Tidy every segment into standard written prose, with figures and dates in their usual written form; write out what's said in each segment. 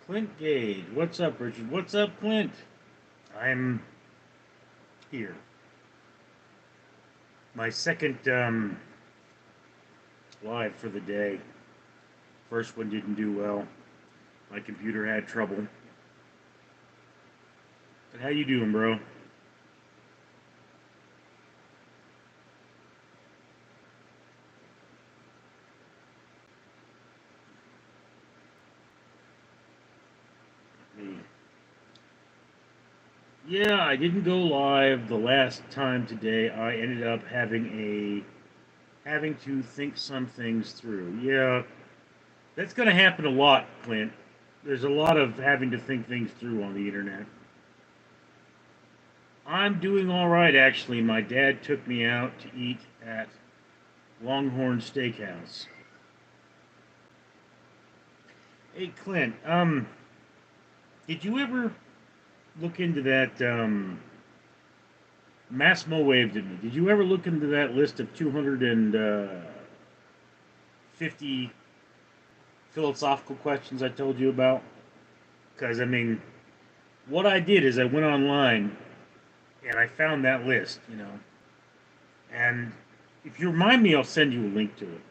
Clint Gage. What's up, Richard? What's up, Clint? I'm here. My second live for the day. First one didn't do well. My computer had trouble. But how you doing, bro? Me. Yeah, I didn't go live the last time today. I ended up having to think some things through. Yeah, that's going to happen a lot, Clint. There's a lot of having to think things through on the internet. I'm doing all right, actually. My dad took me out to eat at Longhorn Steakhouse. Hey, Clint, did you ever look into that, Massimo waved at me. Did you ever look into that list of 250 philosophical questions I told you about? Because, I mean, what I did is I went online and I found that list, and if you remind me, I'll send you a link to it.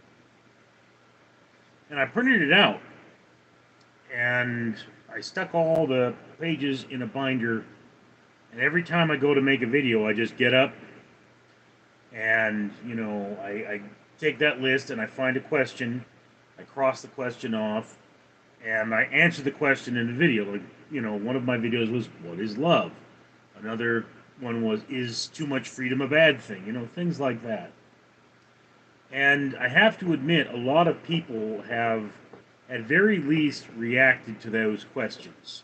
And I printed it out, and I stuck all the pages in a binder, and every time I go to make a video, I just get up and, I take that list and I find a question, I cross the question off, and I answer the question in the video. Like, one of my videos was, what is love? Another one was, is too much freedom a bad thing? Things like that. And I have to admit, a lot of people have, at very least, reacted to those questions.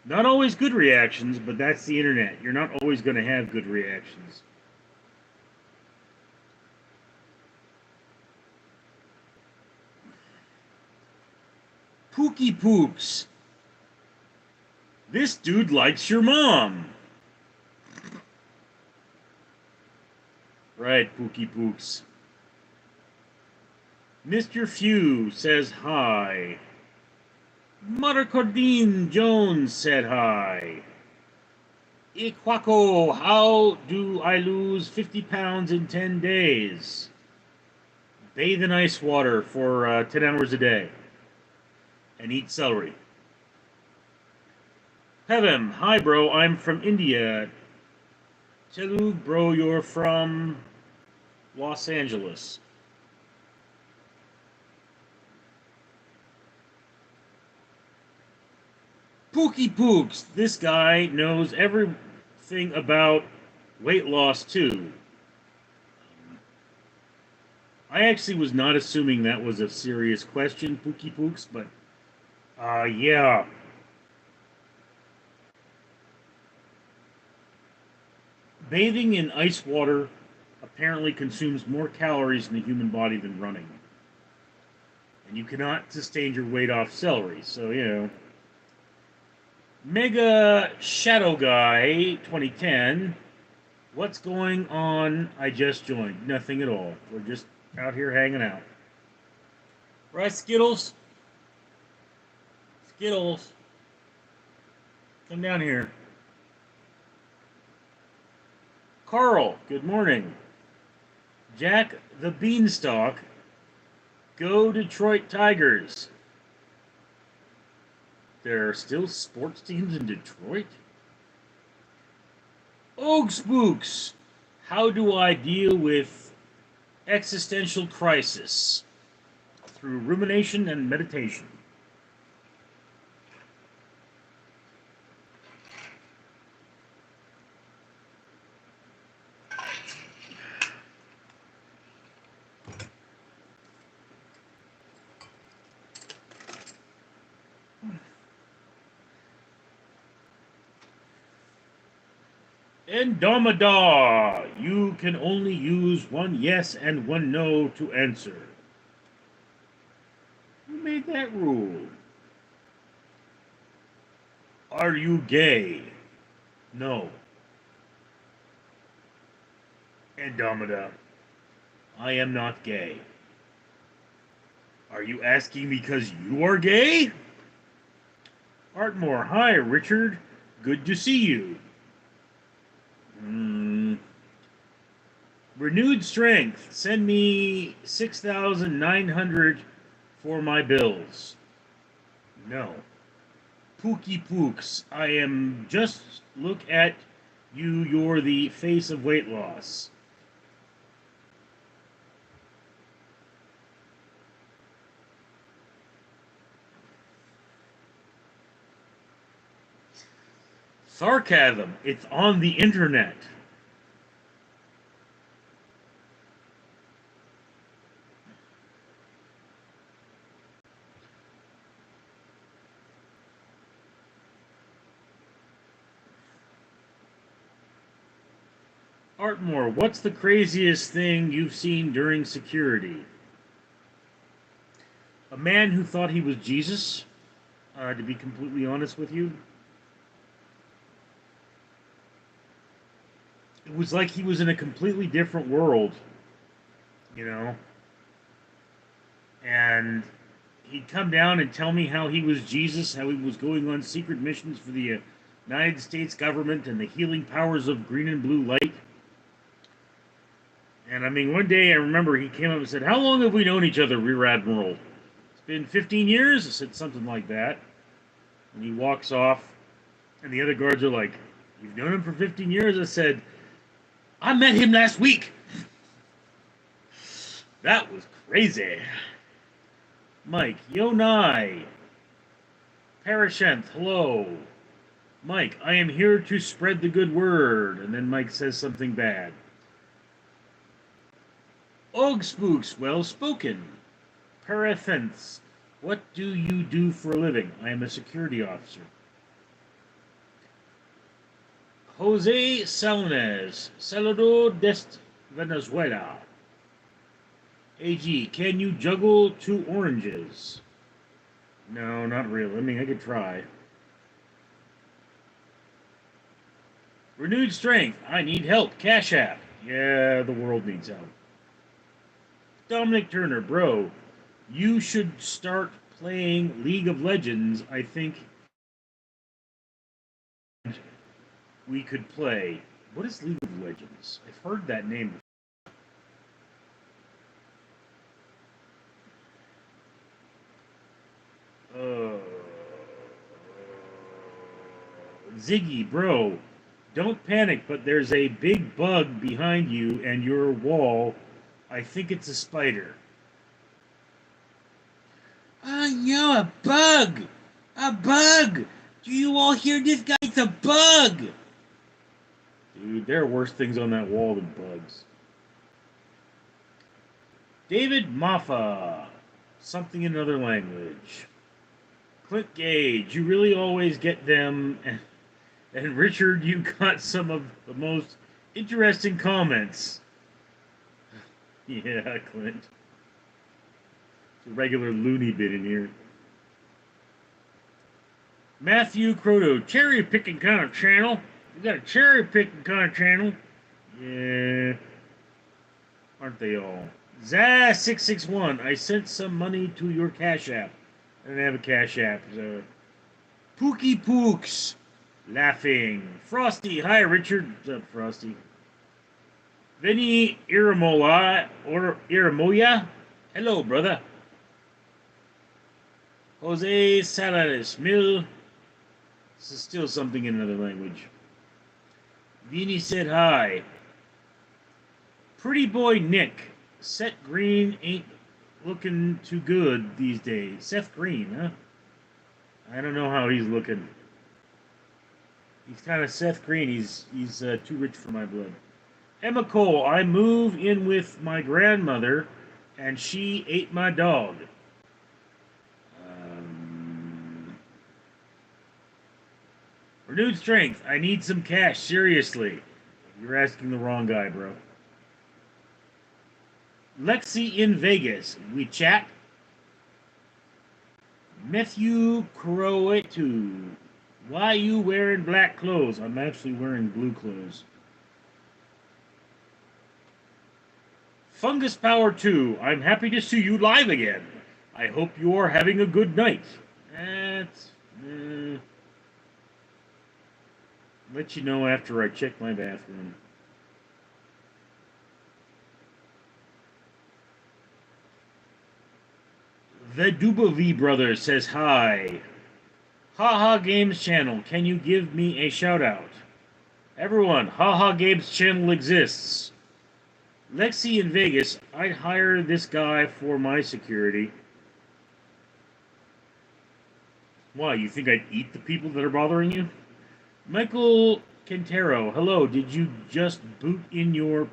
Not always good reactions, but that's the internet. You're not always going to have good reactions. Pookie Pooks. This dude likes your mom. Right, Pookie Pooks. Mr. Few says hi. Mother Cordine Jones said hi. Iquaco, how do I lose 50 pounds in 10 days? Bathe in ice water for 10 hours a day. And eat celery. Pevim, hi bro, I'm from India. Telug, bro, you're from Los Angeles. Pookie Pooks, this guy knows everything about weight loss too. I actually was not assuming that was a serious question, Pookie Pooks, but yeah. Bathing in ice water apparently consumes more calories in the human body than running. And you cannot sustain your weight off celery, so. Mega Shadow Guy 2010. What's going on? I just joined. Nothing at all. We're just out here hanging out. Right, Skittles? Skittles. Come down here. Carl, good morning. Jack the Beanstalk. Go Detroit Tigers. There are still sports teams in Detroit? Og Spooks. How do I deal with existential crisis? Through rumination and meditation. Indomidar! You can only use one yes and one no to answer. Who made that rule? Are you gay? No. Andromeda, I am not gay. Are you asking because you are gay? Artmore, hi, Richard. Good to see you. Renewed strength. Send me 6,900 for my bills. No. Pookie Pooks, I am just look at you. You're the face of weight loss. Sarcasm. It's on the internet. Artmore, what's the craziest thing you've seen during security? A man who thought he was Jesus, to be completely honest with you. It was like he was in a completely different world, you know? And he'd come down and tell me how he was Jesus, how he was going on secret missions for the United States government and the healing powers of green and blue light. And I mean, one day I remember he came up and said, "How long have we known each other, Rear Admiral?" It's been 15 years? I said something like that. And he walks off, and the other guards are like, "You've known him for 15 years? I said, "I met him last week." That was crazy. Mike, Yonai. Parashanth, hello. Mike, I am here to spread the good word. And then Mike says something bad. Og Spooks, well spoken. Parathens, what do you do for a living? I am a security officer. Jose Salones, Saludo dest Venezuela. AG, can you juggle 2 oranges? No, not really. I mean, I could try. Renewed strength. I need help. Cash App. Yeah, the world needs help. Dominic Turner, bro, you should start playing League of Legends. I think we could play. What is League of Legends? I've heard that name before. Ziggy, bro, don't panic, but there's a big bug behind you and your wall. I think it's a spider. Oh no, a bug! A bug! Do you all hear this, guy? It's a bug! Dude, there are worse things on that wall than bugs. David Maffa. Something in another language. Clint Gage, you really always get them. And Richard, you got some of the most interesting comments. Yeah, Clint. It's a regular loony bit in here. Matthew Croto, cherry picking kind of channel. You got a cherry picking kind of channel. Yeah. Aren't they all? Zah661, I sent some money to your Cash App. I don't have a Cash App. So. Pookie Pooks. Laughing. Frosty. Hi, Richard. What's up, Frosty? Vinny Iramola. Or Iramoya. Hello, brother. Jose Salares Mil. This is still something in another language. Vinny said hi. Pretty boy Nick. Seth Green ain't looking too good these days. Seth Green, huh? I don't know how he's looking. He's kind of Seth Green. He's too rich for my blood. Emma Cole, I moved in with my grandmother, and she ate my dog. Renewed strength. I need some cash. Seriously. You're asking the wrong guy, bro. Lexi in Vegas. We chat. Matthew Croatu. Why you wearing black clothes? I'm actually wearing blue clothes. Fungus Power 2. I'm happy to see you live again. I hope you are having a good night. That's Let you know after I check my bathroom. The Dubovi brother says hi. Haha Games channel, can you give me a shout out? Everyone, Haha Games channel exists. Lexi in Vegas, I'd hire this guy for my security. Why, you think I'd eat the people that are bothering you? Michael Quintero, hello, did you just boot in your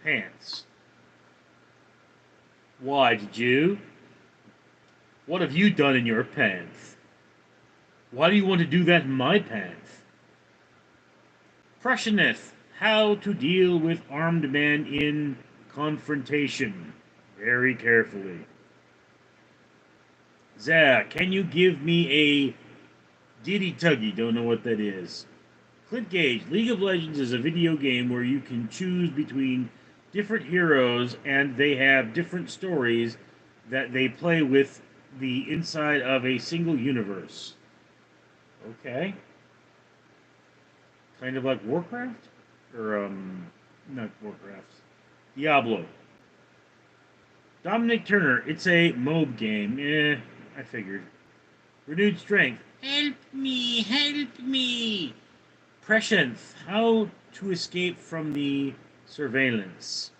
pants? Why, did you? What have you done in your pants? Why do you want to do that in my pants? Prussianeth, how to deal with armed men in confrontation. Very carefully. Zach, can you give me a Diddy Tuggy? Don't know what that is. Clint Gage, League of Legends is a video game where you can choose between different heroes and they have different stories that they play with the inside of a single universe. Okay. Kind of like Warcraft? Or, not Warcraft. Diablo. Dominic Turner, it's a MOB game. I figured. Renewed Strength. Help me, help me. Prescience, how to escape from the surveillance.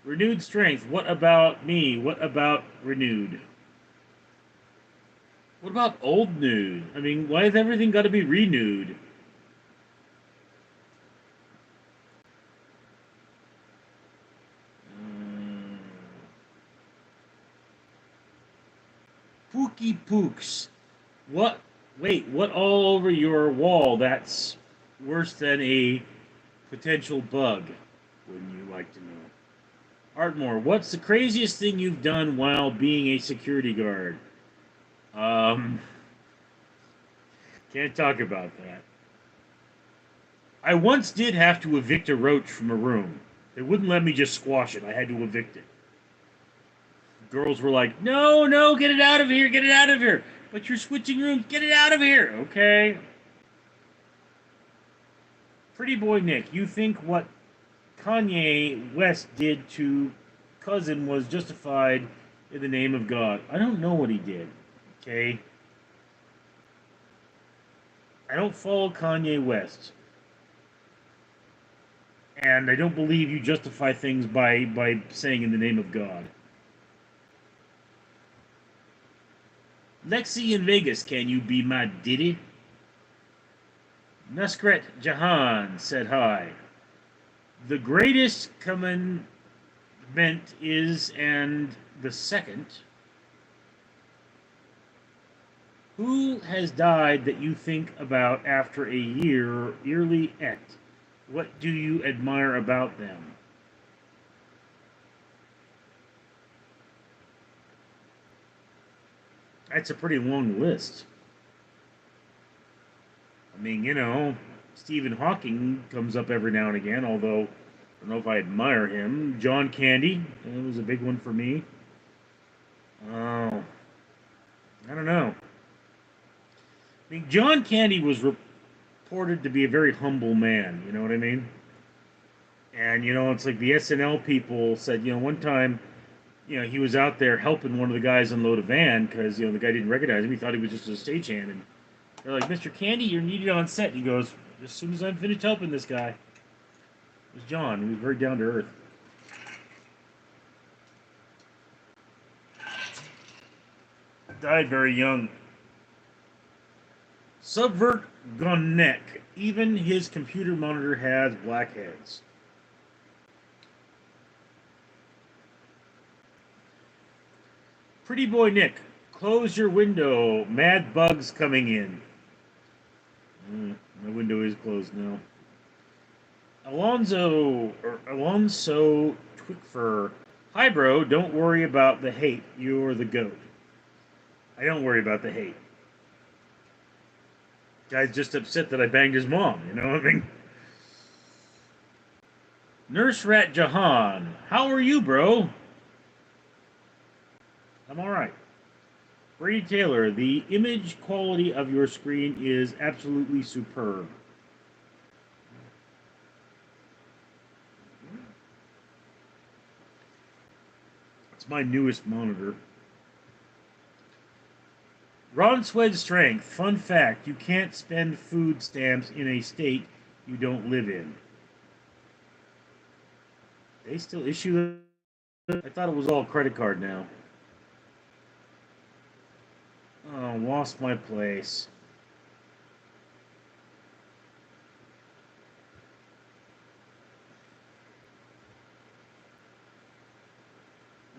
Renewed Strength, what about me? What about Renewed? What about Old Nude? I mean, why has everything got to be renewed? Pookie Pooks. What? Wait, what all over your wall that's worse than a potential bug? Wouldn't you like to know? Artmore, what's the craziest thing you've done while being a security guard? Can't talk about that. I once did have to evict a roach from a room. They wouldn't let me just squash it. I had to evict it. Girls were like, no, no, get it out of here, get it out of here. But you're switching rooms, get it out of here. Okay. Pretty boy Nick, you think what Kanye West did to Cousin was justified in the name of God? I don't know what he did. Okay. I don't follow Kanye West. And I don't believe you justify things by saying in the name of God. Lexi in Vegas, can you be my Diddy? Nuskret Jahan said hi. The greatest commandment is, and the second. Who has died that you think about after a yearly et? What do you admire about them? That's a pretty long list. I mean, you know, Stephen Hawking comes up every now and again, although I don't know if I admire him. John Candy, that was a big one for me. Oh, I don't know. I mean, John Candy was reported to be a very humble man, you know what I mean? And, you know, it's like the SNL people said, you know, one time, you know, he was out there helping one of the guys unload a van because, you know, the guy didn't recognize him. He thought he was just a stagehand. And they're like, Mr. Candy, you're needed on set. And he goes, as soon as I'm finished helping this guy. It was John. He was very down to earth. Died very young. Subvert Gonnek. Even his computer monitor has blackheads. Pretty boy Nick, close your window. Mad bugs coming in. My window is closed now. Alonso Twickfur. Hi, bro. Don't worry about the hate. You're the goat. I don't worry about the hate. Guy's just upset that I banged his mom. You know what I mean? Nurse Rat Jahan. How are you, bro? I'm all right. Brady Taylor, the image quality of your screen is absolutely superb. It's my newest monitor. Ron Swed Strength. Fun fact, you can't spend food stamps in a state you don't live in. They still issue them? I thought it was all credit card now. Oh, lost my place.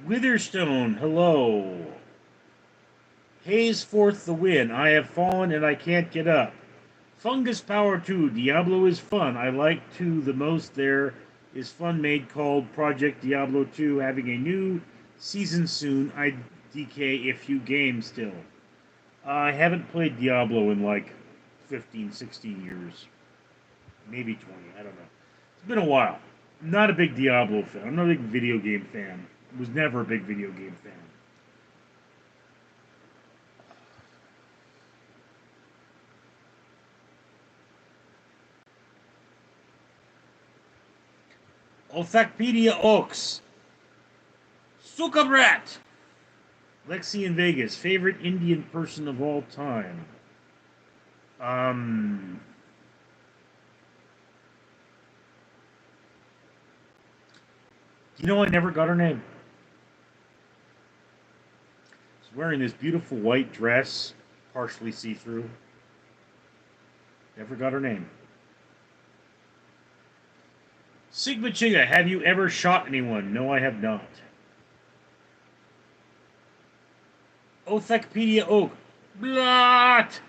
Witherstone, hello. Haze forth the win. I have fallen and I can't get up. Fungus Power 2. Diablo is fun. I like to the most. There is fun made called Project Diablo 2 having a new season soon. IDK if you game still. I haven't played Diablo in like 15, 16 years. Maybe 20. I don't know. It's been a while. I'm not a big Diablo fan. I'm not a big video game fan. Was never a big video game fan. Othakpedia Oaks. Sukabrat. Lexi in Vegas. Favorite Indian person of all time. You know, I never got her name. She's wearing this beautiful white dress, partially see-through. Never got her name. Sigma Chiga, have you ever shot anyone? No, I have not. Othakpedia Oak. Blat!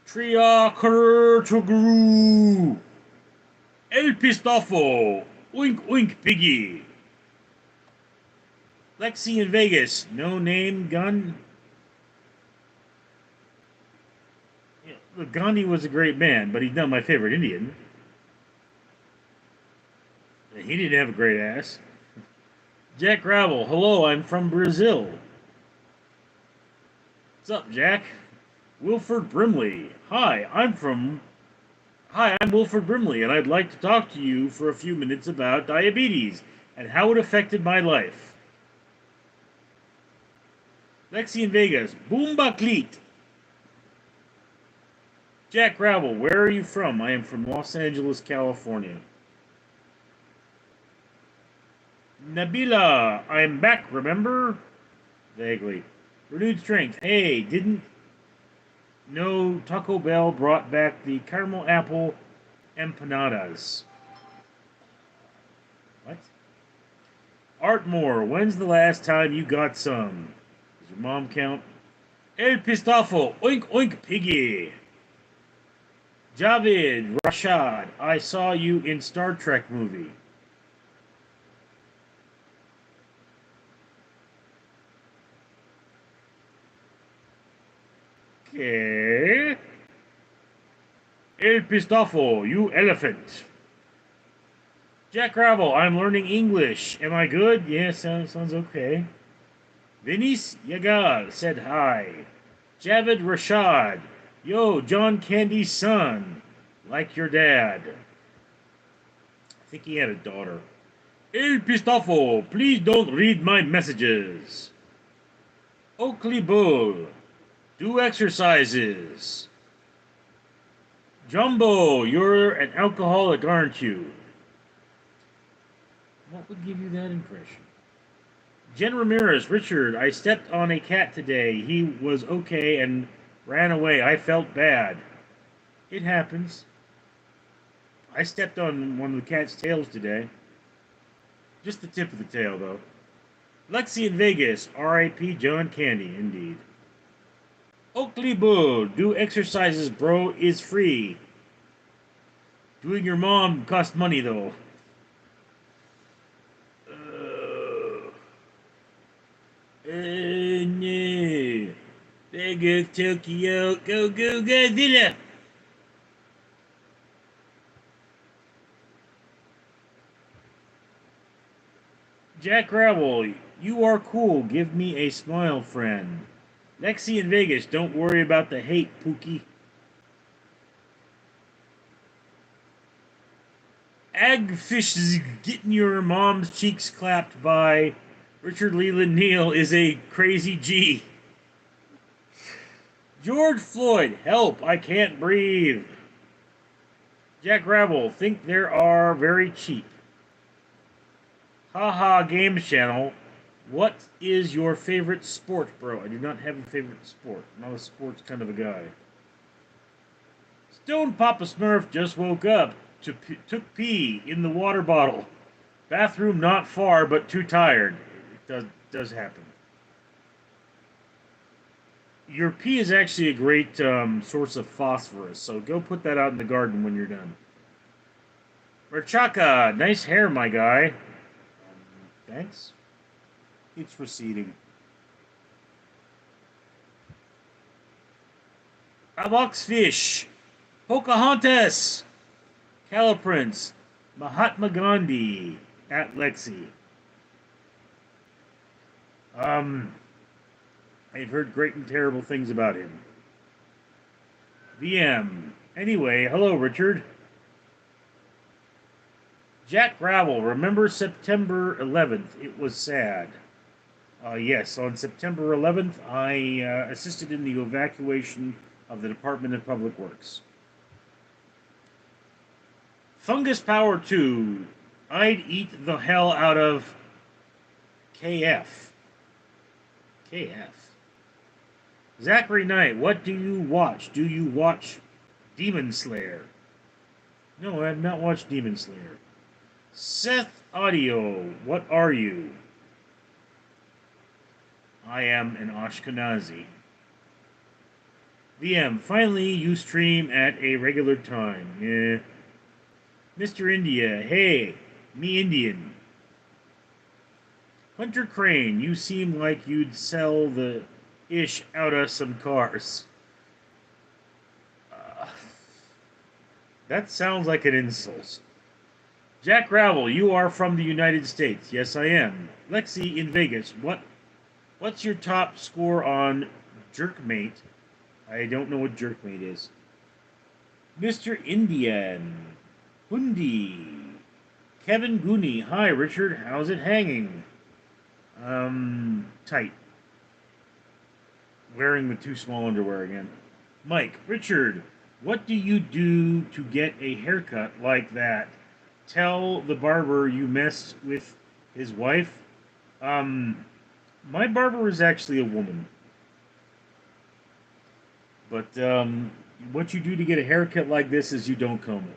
Triakurtugru. El Pistofo. Oink oink piggy. Lexi in Vegas. No name gun. Yeah, look, Gandhi was a great man, but he's not my favorite Indian. He didn't have a great ass. Jack Gravel. Hello, I'm from Brazil. What's up, Jack? Wilford Brimley. Hi, I'm Wilford Brimley, and I'd like to talk to you for a few minutes about diabetes and how it affected my life. Lexi in Vegas. Boomba Cleat. Jack Gravel, where are you from? I am from Los Angeles, California. Nabila, I'm back, remember? Vaguely. Renewed strength. Hey, didn't know Taco Bell brought back the caramel apple empanadas. What? Artmore, when's the last time you got some? Does your mom count? El Pistafo, oink oink piggy. Javid Rashad, I saw you in Star Trek movie. Okay. El Pistafo, you elephant. Jack Gravel, I'm learning English. Am I good? Yeah, sounds okay. Venice Yagal said hi. Javid Rashad, yo, John Candy's son. Like your dad. I think he had a daughter. El Pistafo, please don't read my messages. Oakley Bull, do exercises. Jumbo, you're an alcoholic, aren't you? What would give you that impression? Jen Ramirez, Richard, I stepped on a cat today. He was okay and ran away. I felt bad. It happens. I stepped on one of the cat's tails today. Just the tip of the tail, though. Lexi in Vegas, R.I.P. John Candy, indeed. Oakley Bull, do exercises, bro, is free. Doing your mom costs money, though. No. There goes Tokyo. Go, go, Godzilla. Jack Gravel, you are cool. Give me a smile, friend. Lexi in Vegas, don't worry about the hate, Pookie. Agfish getting your mom's cheeks clapped by Richard Leland Neal is a crazy G. George Floyd, help, I can't breathe. Jack Rabble, think there are very cheap. Haha Games Channel, what is your favorite sport, bro? I do not have a favorite sport. I'm not a sports kind of a guy. Stone Papa Smurf just woke up. Took pee in the water bottle. Bathroom not far, but too tired. It does happen. Your pee is actually a great source of phosphorus, so go put that out in the garden when you're done. Rachaka, nice hair, my guy. Thanks. Keeps receding. Aboxfish, Pocahontas, Caliprince, Mahatma Gandhi, at Lexi. I've heard great and terrible things about him. VM. Anyway, hello, Richard. Jack Gravel, remember September 11th? It was sad. Yes, on September 11th, I assisted in the evacuation of the Department of Public Works. Fungus Power 2. I'd eat the hell out of KF. KF. Zachary Knight, what do you watch? Do you watch Demon Slayer? No, I have not watched Demon Slayer. Seth Audio, what are you? I am an Ashkenazi. VM, finally you stream at a regular time. Yeah. Mr. India, hey, me Indian. Hunter Crane, you seem like you'd sell the ish out of some cars. That sounds like an insult. Jack Ravel, you are from the United States. Yes, I am. Lexi in Vegas, what's your top score on Jerkmate? I don't know what Jerkmate is. Mr. Indian, Hundi, Kevin Gooney, hi Richard, how's it hanging? Tight. Wearing the too small underwear again. Mike, Richard, what do you do to get a haircut like that? Tell the barber you messed with his wife. My barber is actually a woman. But what you do to get a haircut like this is you don't comb it.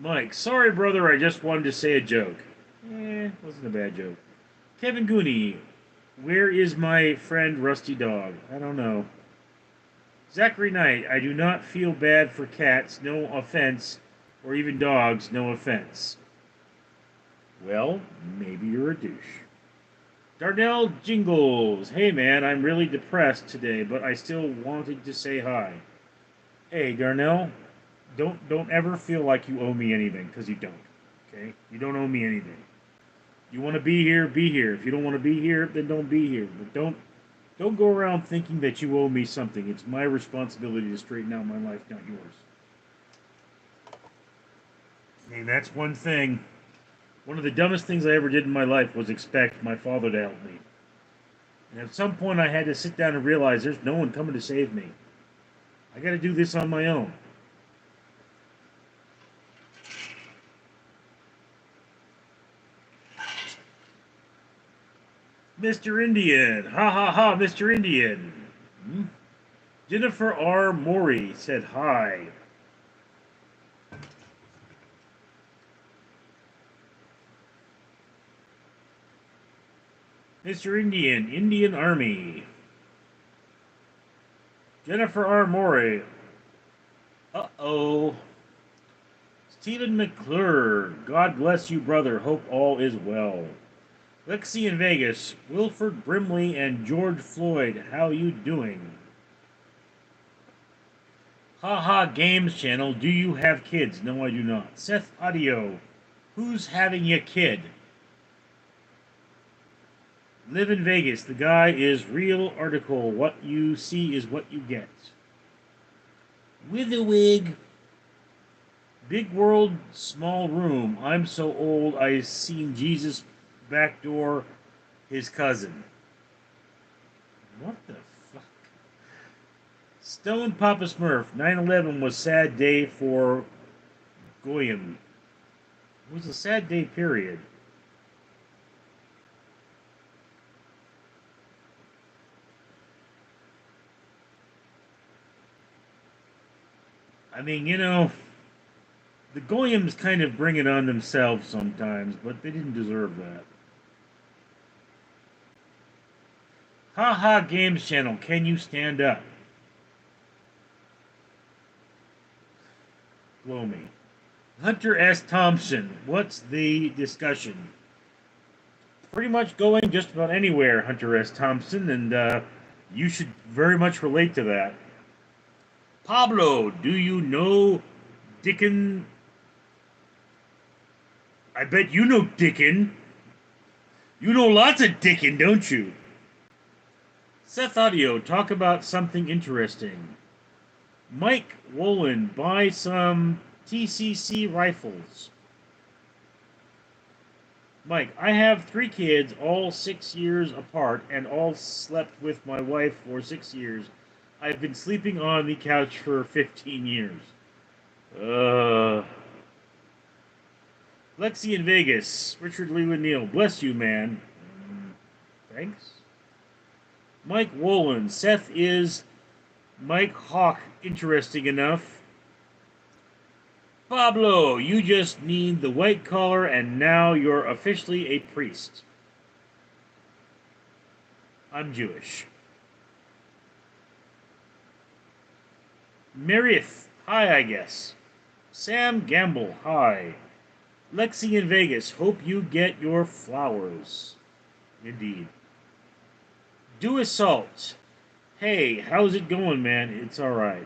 Mike, sorry brother, I just wanted to say a joke. Wasn't a bad joke. Kevin Gooney, where is my friend Rusty Dog? I don't know. Zachary Knight, I do not feel bad for cats, no offense, or even dogs, no offense. Well, maybe you're a douche. Darnell Jingles, hey man, I'm really depressed today, but I still wanted to say hi. Hey Darnell, don't ever feel like you owe me anything, because you don't. Okay? You don't owe me anything. You want to be here, be here. If you don't want to be here, then don't be here. But don't go around thinking that you owe me something. It's my responsibility to straighten out my life, not yours. And that's one thing. One of the dumbest things I ever did in my life was expect my father to help me. And at some point I had to sit down and realize there's no one coming to save me. I got to do this on my own. Mr. Indian. Ha ha ha, Mr. Indian. Jennifer R. Morey said hi. Mr. Indian, Indian Army. Jennifer R. Morey. Uh-oh. Stephen McClure. God bless you, brother. Hope all is well. Lexi in Vegas, Wilford Brimley and George Floyd, how you doing? Haha Games channel, do you have kids? No, I do not. Seth Audio, who's having a kid? Live in Vegas, the guy is real article. What you see is what you get. With a wig. Big world, small room. I'm so old I seen Jesus backdoor his cousin. What the fuck? Stone Papa Smurf, 9/11 was sad day for Goyim. It was a sad day, period. I mean, the Goyim's kind of bring it on themselves sometimes, but they didn't deserve that. Haha Games channel, can you stand up? Blow me. Hunter S. Thompson, what's the discussion? Pretty much going just about anywhere, Hunter S. Thompson, and you should very much relate to that. Pablo, do you know Dickon? I bet you know Dickon. You know lots of Dickon, don't you? Seth Audio, talk about something interesting. Mike Wolin, buy some TCC rifles. Mike, I have 3 kids, all 6 years apart, and all slept with my wife for 6 years. I've been sleeping on the couch for 15 years. Lexi in Vegas. Richard Leland Neal. Bless you, man. Thanks. Mike Wolin. Seth is Mike Hawk interesting enough. Pablo, you just need the white collar and now you're officially a priest. I'm Jewish. Meredith. Hi, I guess. Sam Gamble. Hi. Lexi in Vegas, hope you get your flowers. Indeed. Do Assault. Hey, how's it going, man? It's alright.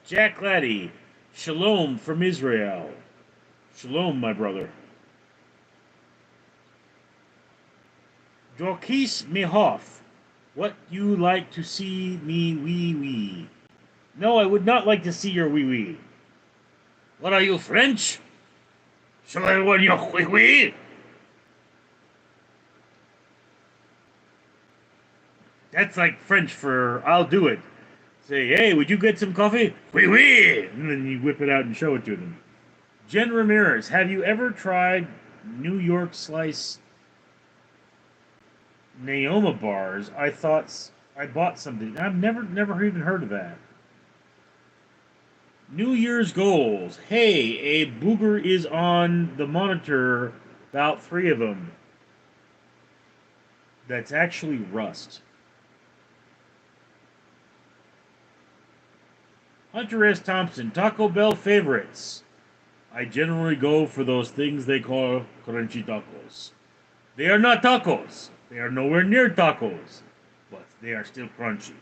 Jack Laddie. Shalom from Israel. Shalom, my brother. Dorkis Mehoff. What you like to see me wee-wee? No, I would not like to see your wee-wee. What are you, French? Shall I want your wee-wee? That's like French for I'll do it. Say, hey, would you get some coffee? Wee-wee! And then you whip it out and show it to them. Jen Ramirez, have you ever tried New York Slice Naoma bars? I thought I bought something. I've never even heard of that. New Year's goals. Hey, a booger is on the monitor. About 3 of them. That's actually rust. Hunter S. Thompson. Taco Bell favorites. I generally go for those things they call crunchy tacos. They are not tacos. They are nowhere near tacos. But they are still crunchy.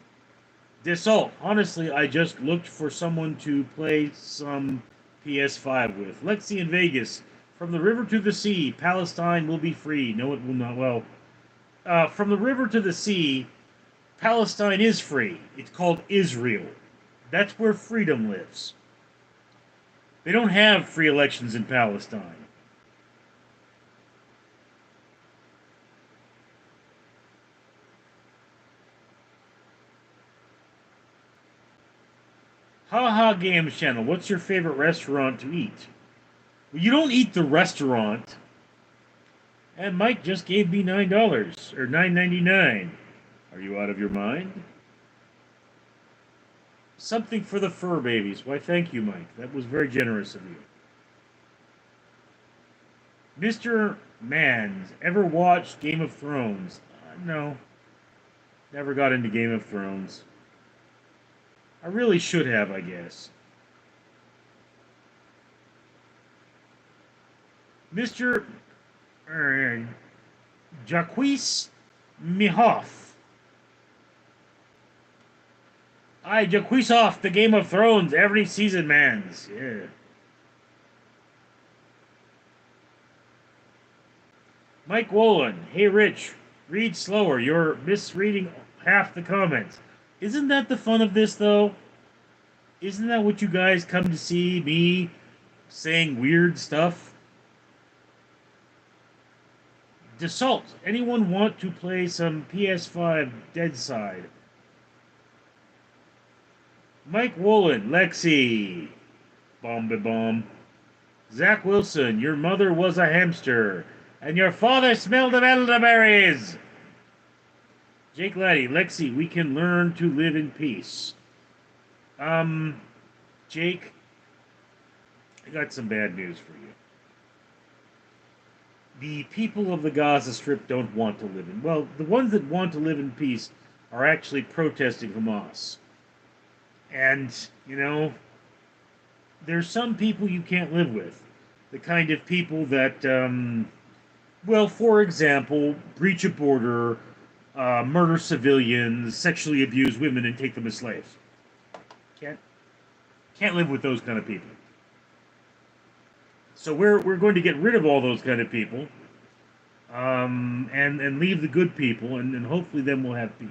Dassault. Honestly, I just looked for someone to play some PS5 with. Lexi in Vegas. From the river to the sea, Palestine will be free. No, it will not. Well, from the river to the sea, Palestine is free. It's called Israel. That's where freedom lives. They don't have free elections in Palestine. Haha Games channel. What's your favorite restaurant to eat? Well, you don't eat the restaurant. And Mike just gave me $9 or $9.99. Are you out of your mind? Something for the fur babies. Why, thank you, Mike. That was very generous of you. Mr. Mans, ever watched Game of Thrones? No. Never got into Game of Thrones. I really should have, I guess. Mr. Jacques Mihoff. Jacques off the Game of Thrones every season, mans. Yeah. Mike Wolin. Hey, Rich. Read slower. You're misreading half the comments. Isn't that the fun of this, though? Isn't that what you guys come to see? Me saying weird stuff? Dassault. Anyone want to play some PS5 Dead Side? Mike Wolin. Lexi. Bomb. Zach Wilson. Your mother was a hamster. And your father smelled of elderberries. Jake Laddie. Lexi, we can learn to live in peace. Jake, I got some bad news for you. The people of the Gaza Strip don't want to live in... Well, the ones that want to live in peace are actually protesting Hamas. And, you know, there's some people you can't live with. The kind of people that, well, for example, breach a border, murder civilians, sexually abuse women, and take them as slaves. Can't live with those kind of people. So we're going to get rid of all those kind of people, and leave the good people, and hopefully then we'll have peace.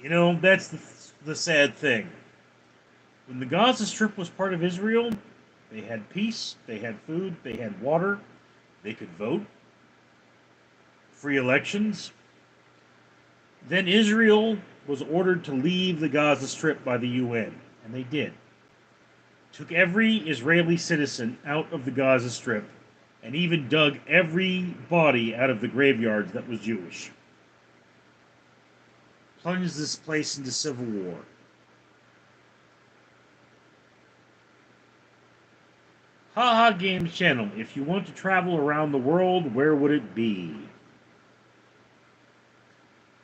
You know, that's the sad thing. When the Gaza Strip was part of Israel, they had peace, they had food, they had water, they could vote, free elections. Then Israel was ordered to leave the Gaza Strip by the UN, and they did. Took every Israeli citizen out of the Gaza Strip, and even dug every body out of the graveyards that was Jewish. Plunged this place into civil war. Haha Games channel. If you want to travel around the world, where would it be?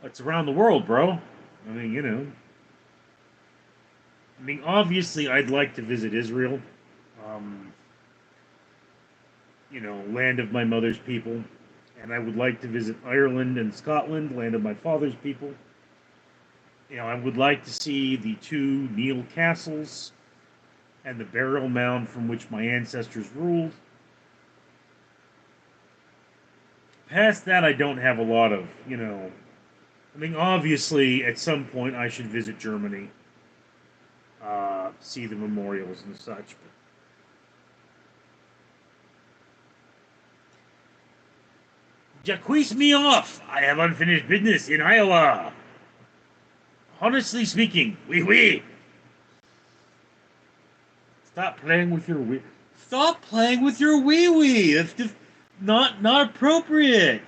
It's around the world, bro. I mean, you know. I mean, obviously, I'd like to visit Israel. You know, land of my mother's people. And I would like to visit Ireland and Scotland, land of my father's people. You know, I would like to see the 2 Neal castles and the burial mound from which my ancestors ruled. Past that, I don't have a lot of, you know... I mean, obviously, at some point, I should visit Germany, see the memorials and such. But Jacques me off! I have unfinished business in Iowa. Honestly speaking, oui. Stop playing with your wee. Stop playing with your wee. That's just not appropriate.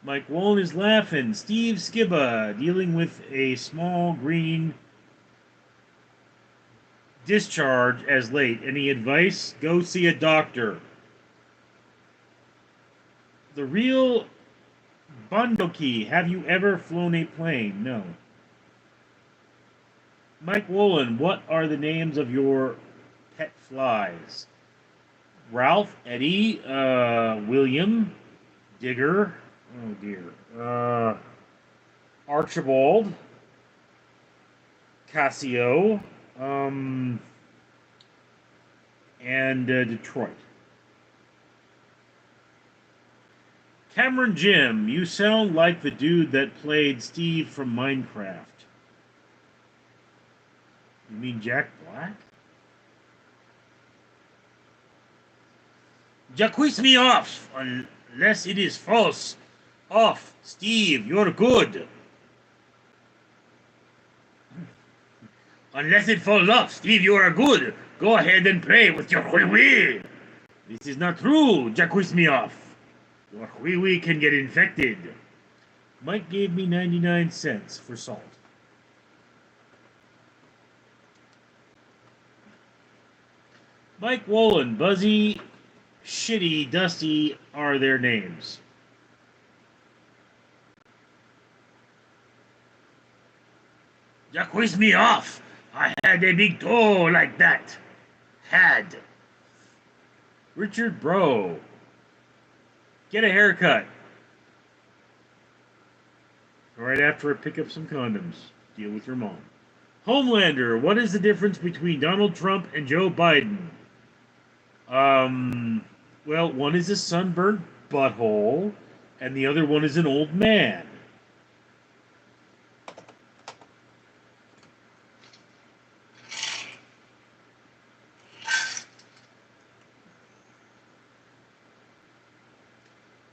Mike Wallen is laughing. Steve Skibba dealing with a small green discharge as late. Any advice? Go see a doctor. The real Bondoki. Have you ever flown a plane? No. Mike Wolin, what are the names of your pet flies? Ralph, Eddie, William, Digger, oh dear, Archibald, Cassio, and Detroit. Cameron Jim, you sound like the dude that played Steve from Minecraft. You mean Jack Black? Jacques me off, unless it is false. Off, Steve, you're good. Unless it falls off, Steve, you are good. Go ahead and play with your wee-wee. This is not true, Jacques me off. Your wee-wee can get infected. Mike gave me 99 cents for salt. Mike Wolin, Buzzy, Shitty, Dusty are their names. You quiz me off. I had a big toe like that. Had. Richard Bro. Get a haircut. Right after I pick up some condoms. Deal with your mom. Homelander, what is the difference between Donald Trump and Joe Biden? Well, one is a sunburned butthole, and the other one is an old man.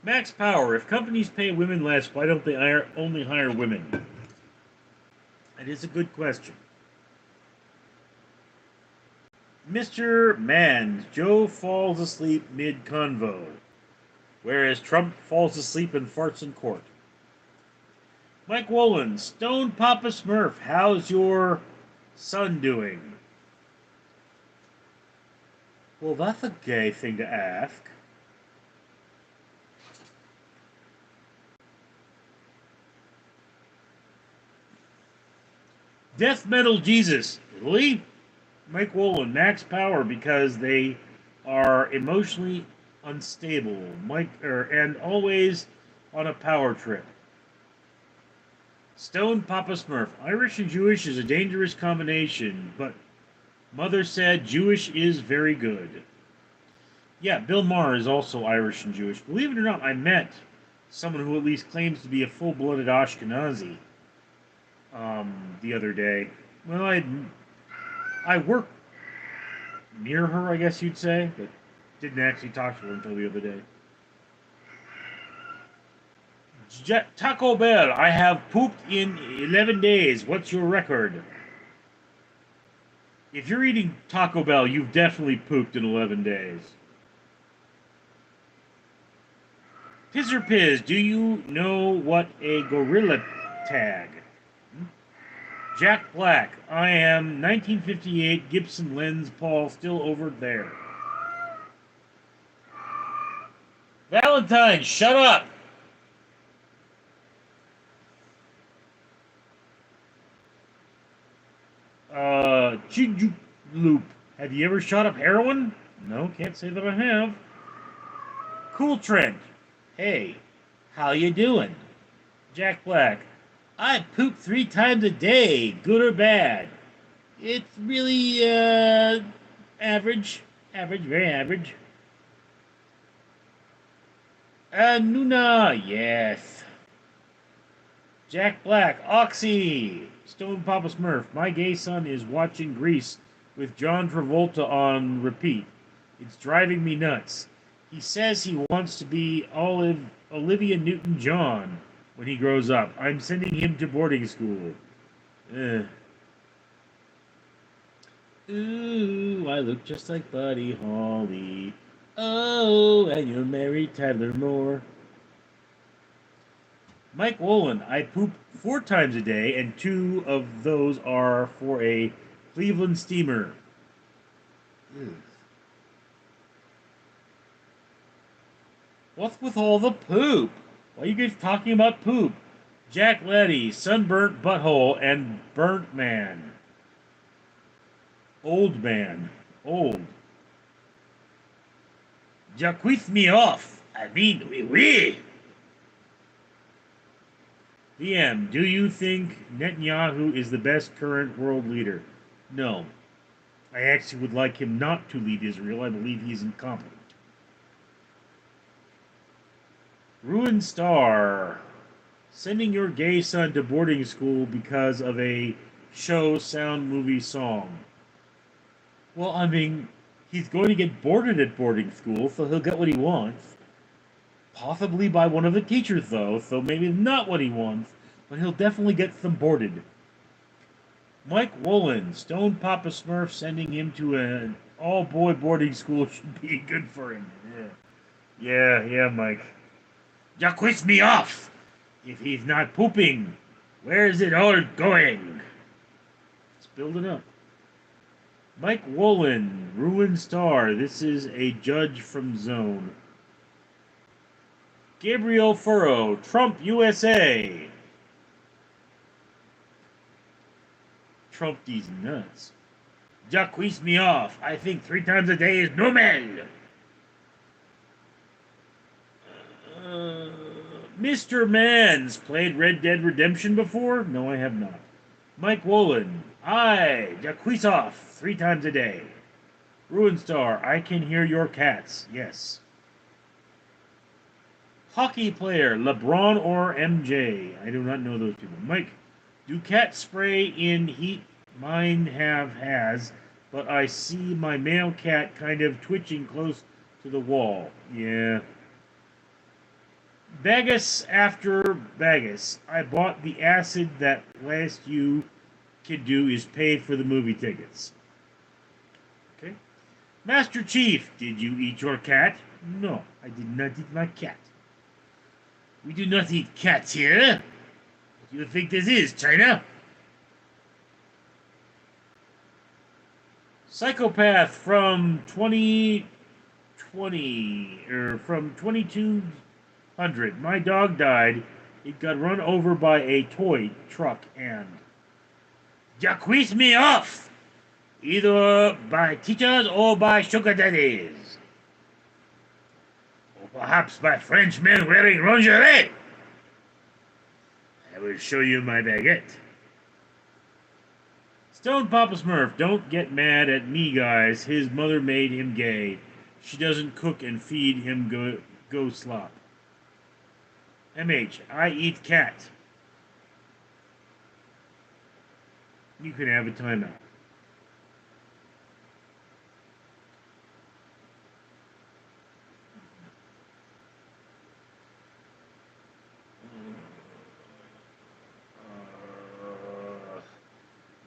Max Power, if companies pay women less, why don't they only hire women? That is a good question. Mr. Mans, Joe falls asleep mid-convo, whereas Trump falls asleep and farts in court. Mike Wolin, Stone Papa Smurf, how's your son doing? Well, that's a gay thing to ask. Death Metal Jesus, Italy? Mike Wolin, Max Power, because they are emotionally unstable. And always on a power trip. Stone Papa Smurf, Irish and Jewish is a dangerous combination, but Mother said Jewish is very good. Yeah, Bill Maher is also Irish and Jewish. Believe it or not, I met someone who at least claims to be a full-blooded Ashkenazi the other day. Well, I worked near her, I guess you'd say, but didn't actually talk to her until the other day. Taco Bell, I have pooped in 11 days. What's your record? If you're eating Taco Bell, you've definitely pooped in 11 days. Piss or Piz, do you know what a gorilla tag? Jack Black, I am 1958 Gibson lens, Paul, still over there. Valentine, shut up! Chinju Loop, have you ever shot up heroin? No, can't say that I have. Cool Trent, hey, how you doing? Jack Black, I poop 3 times a day, good or bad? It's really, average. Average, very average. Nuna, yes. Jack Black, Oxy, Stone Papa Smurf, my gay son is watching Grease with John Travolta on repeat. It's driving me nuts. He says he wants to be Olivia Newton-John when he grows up. I'm sending him to boarding school. Ooh, I look just like Buddy Holly. Oh, and you're married, Tyler Moore. Mike Wolin, I poop 4 times a day, and 2 of those are for a Cleveland steamer. Ugh. What's with all the poop? Why are you guys talking about poop? Jack Letty, sunburnt butthole, and burnt man. Old man. Old. Ya quiz me off. I mean, oui. VM, do you think Netanyahu is the best current world leader? No. I actually would like him not to lead Israel. I believe he's incompetent. Ruined Star. Sending your gay son to boarding school because of a show, sound, movie, song. Well, I mean, he's going to get boarded at boarding school, so he'll get what he wants. Possibly by one of the teachers, though, so maybe not what he wants, but he'll definitely get some boarded. Mike Wolin, Stone Papa Smurf sending him to an all-boy boarding school should be good for him. Yeah, Mike. Ya quiz me off! If he's not pooping, where is it all going? Let's build it up. Mike Wolin, Ruined Star, this is a judge from Zone. Gabriel Furrow, Trump USA. Trump these nuts. Jacques me off. I think 3 times a day is normal. Mr. Mans played Red Dead Redemption before? No, I have not. Mike Wolin. Aye, Jacques off 3 times a day. Ruin Star. I can hear your cats. Yes. Hockey player, LeBron or MJ? I do not know those people. Mike, do cats spray in heat? Mine has, but I see my male cat kind of twitching close to the wall. Yeah. Vegas after Vegas. I bought the acid that last you can do is pay for the movie tickets. Okay. Master Chief, did you eat your cat? No, I did not eat my cat. We do not eat cats here. What do you think this is, China? Psychopath from 2020, or from 2200. My dog died. It got run over by a toy truck and... Jacques me off! Either by teachers or by sugar daddies. Perhaps by Frenchmen wearing lingerie. I will show you my baguette. Stone Papa Smurf, don't get mad at me, guys. His mother made him gay. She doesn't cook and feed him go slop. MH, I eat cat. You can have a timeout.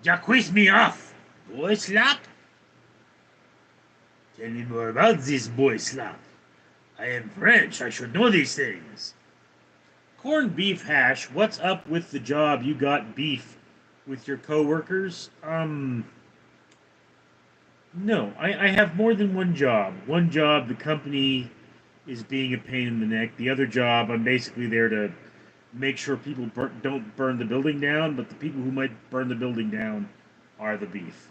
Jacques me off! Boy slap? Tell me more about this boy slap. I am French, I should know these things. Corned beef hash, what's up with the job you got beef with your co-workers? No, I have more than one job. One job, the company is being a pain in the neck. The other job, I'm basically there to make sure people don't burn the building down, but the people who might burn the building down are the beef.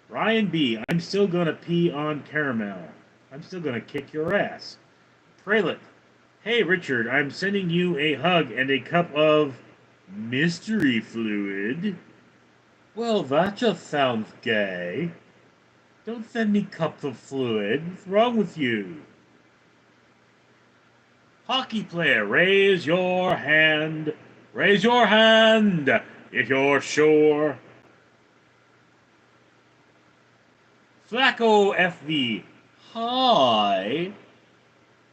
Ryan B., I'm still gonna pee on caramel. I'm still gonna kick your ass. Prelit, hey Richard, I'm sending you a hug and a cup of mystery fluid. Well, that just sounds gay. Don't send me cups of fluid. What's wrong with you? Hockey player, raise your hand. Raise your hand if you're sure. Flacco FV. Hi.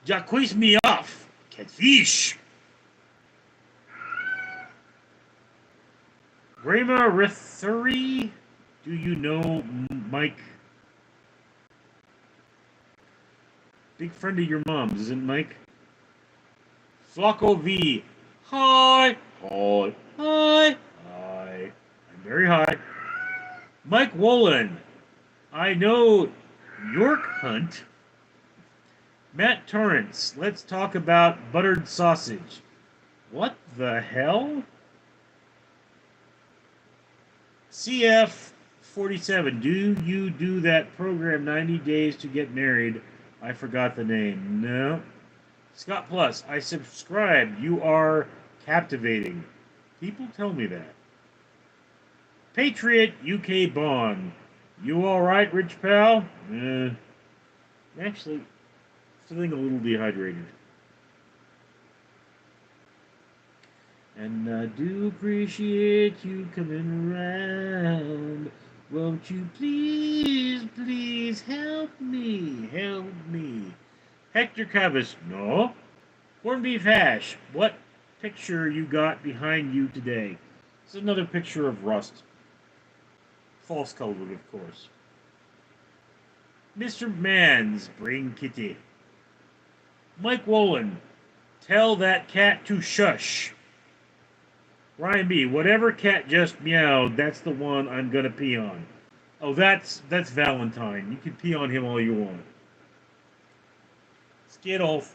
Jacques me off. Catfish. Grima Rithuri. Do you know Mike? Big friend of your mom's, isn't Mike? Flacco V. Hi. Hi. Hi. Hi. I'm very high. Mike Wolin. I know York Hunt. Matt Torrance. Let's talk about buttered sausage. What the hell? CF47. Do you do that program 90 Days to Get Married? I forgot the name. No. Scott Plus, I subscribed. You are captivating. People tell me that. Patriot UK Bond. You alright, Rich Pal? Actually, feeling a little dehydrated. And I do appreciate you coming around. Won't you please, please help me? Help me. Hector Cavis, no. Corned beef hash, what picture you got behind you today? This is another picture of Rust. False colored, of course. Mr. Mans, bring kitty. Mike Wolin, tell that cat to shush. Ryan B, whatever cat just meowed, that's the one I'm gonna pee on. Oh, that's Valentine. You can pee on him all you want. Skittles.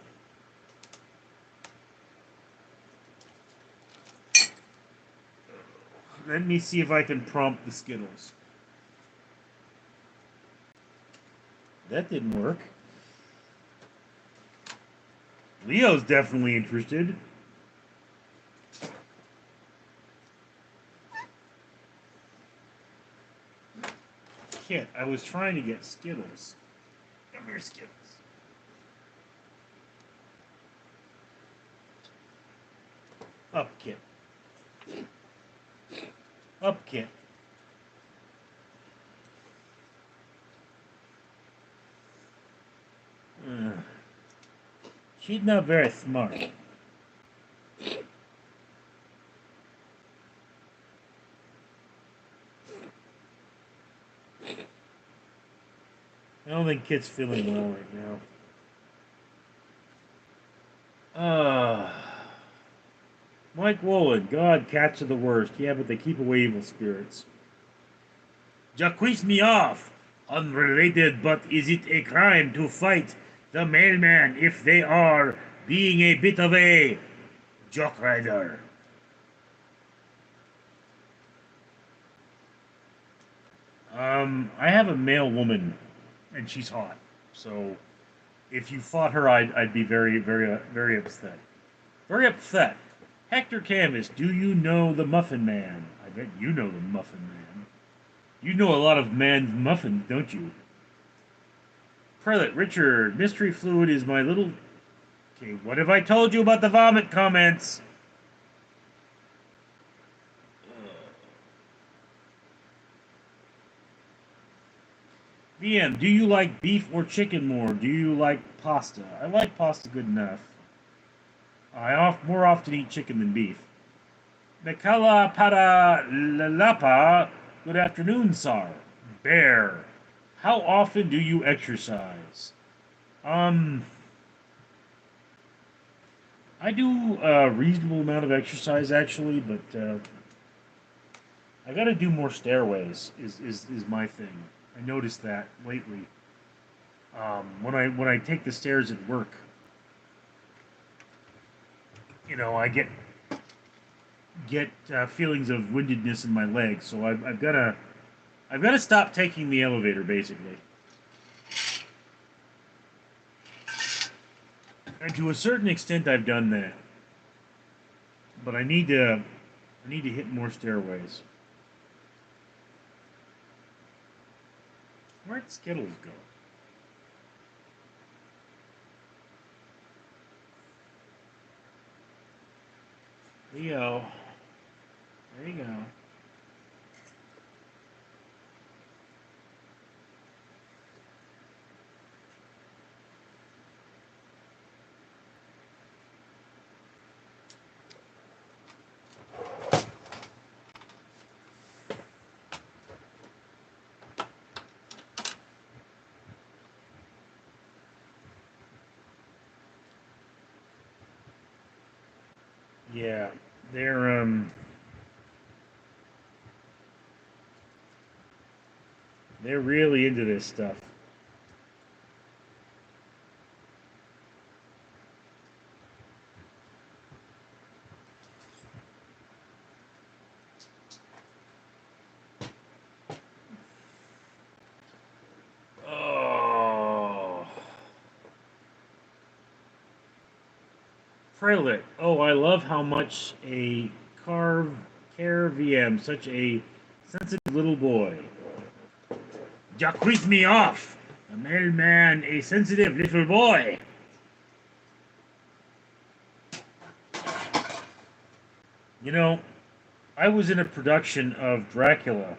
Let me see if I can prompt the Skittles. That didn't work. Leo's definitely interested. Kit, I was trying to get Skittles. Come here, Skittles. Up, Kit. Up, Kit. She's not very smart. I don't think Kit's feeling well right now. Mike Wolin, God, cats are the worst. Yeah, but they keep away evil spirits. Jacques me off. Unrelated, but is it a crime to fight the mailman if they are being a bit of a jock rider? I have a male woman, and she's hot. So, if you fought her, I'd be very, very, very upset. Very upset. Hector Canvas, do you know the Muffin Man? I bet you know the Muffin Man. You know a lot of man's muffins, don't you? Prelate, Richard, mystery fluid is my little... Okay, what have I told you about the vomit comments? VM, do you like beef or chicken more? Do you like pasta? I like pasta good enough. I more often eat chicken than beef. Mikala para lapa. Good afternoon, sir. Bear. How often do you exercise? I do a reasonable amount of exercise actually, but I got to do more stairways. Is my thing. I noticed that lately. When I take the stairs at work, you know, I get feelings of windedness in my legs, so I've got to stop taking the elevator basically. And to a certain extent, I've done that, but I need to hit more stairways. Where'd Skittles go? Leo, there you go. Yeah, they're really into this stuff. Oh. Prelate. Oh, I love how much a Care VM, such a sensitive little boy. Jacques me off! A mailman, a sensitive little boy. You know, I was in a production of Dracula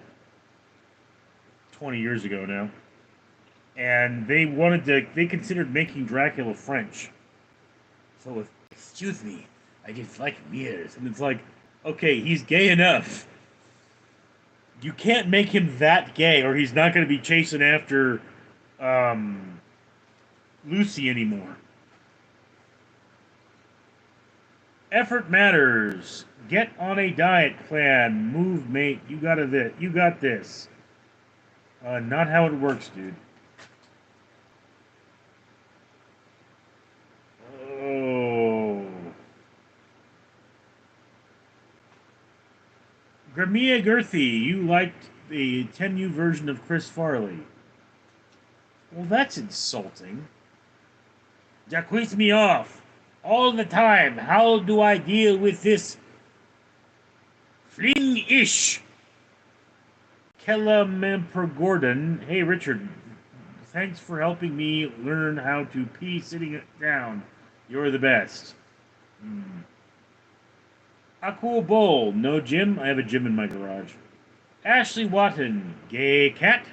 20 years ago now, and they considered making Dracula French. So, excuse me, I just like beers. And it's like, okay, he's gay enough. You can't make him that gay, or he's not going to be chasing after Lucy anymore. Effort matters. Get on a diet plan. Move, mate. You got this. Not how it works, dude. Oh. Gramia Girthy, you liked the 10U version of Chris Farley. Well, that's insulting. Jacques me off all the time. How do I deal with this fling-ish? Kellamemper Gordon. Hey, Richard. Thanks for helping me learn how to pee sitting down. You're the best. A cool bowl. No gym? I have a gym in my garage. Ashley Watton. Gay cat?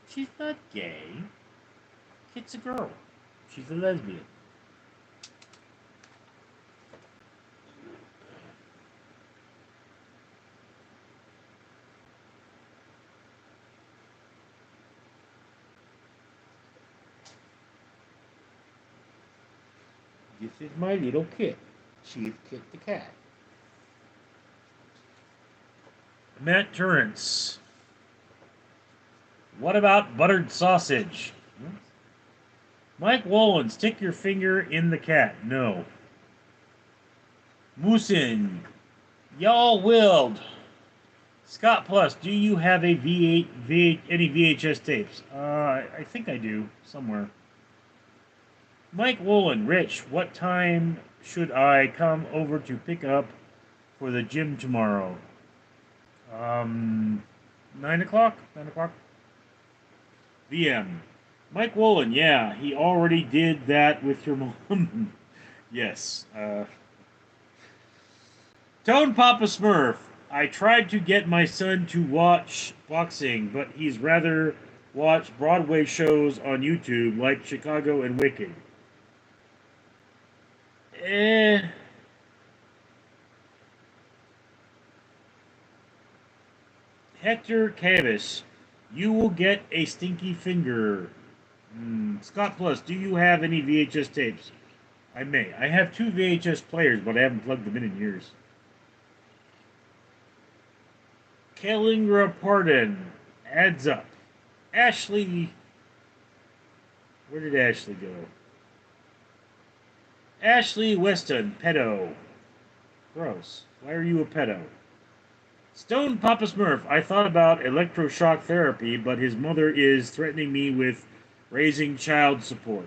She's not gay. Kit's a girl. She's a lesbian. This is my little Kit. She's Kit the cat. Matt Turrence. What about buttered sausage? Mike Wolin, stick your finger in the cat. No. Moosin. Y'all willed. Scott Plus, do you have a any VHS tapes? I think I do, somewhere. Mike Wolin, Rich, what time should I come over to pick up for the gym tomorrow? 9 o'clock? 9 o'clock? VM. Mike Wolin, yeah, he already did that with your mom. Yes. Tone Papa Smurf. I tried to get my son to watch boxing, but he's rather watch Broadway shows on YouTube like Chicago and Wicked. Hector Cavis. You will get a stinky finger. Scott Plus, do you have any VHS tapes? I may. I have 2 VHS players, but I haven't plugged them in years. Kalingra Pardon. Adds up. Ashley. Where did Ashley go? Ashley Weston. Pedo. Gross. Why are you a pedo? Stone Papa Smurf. I thought about electroshock therapy, but his mother is threatening me with raising child support.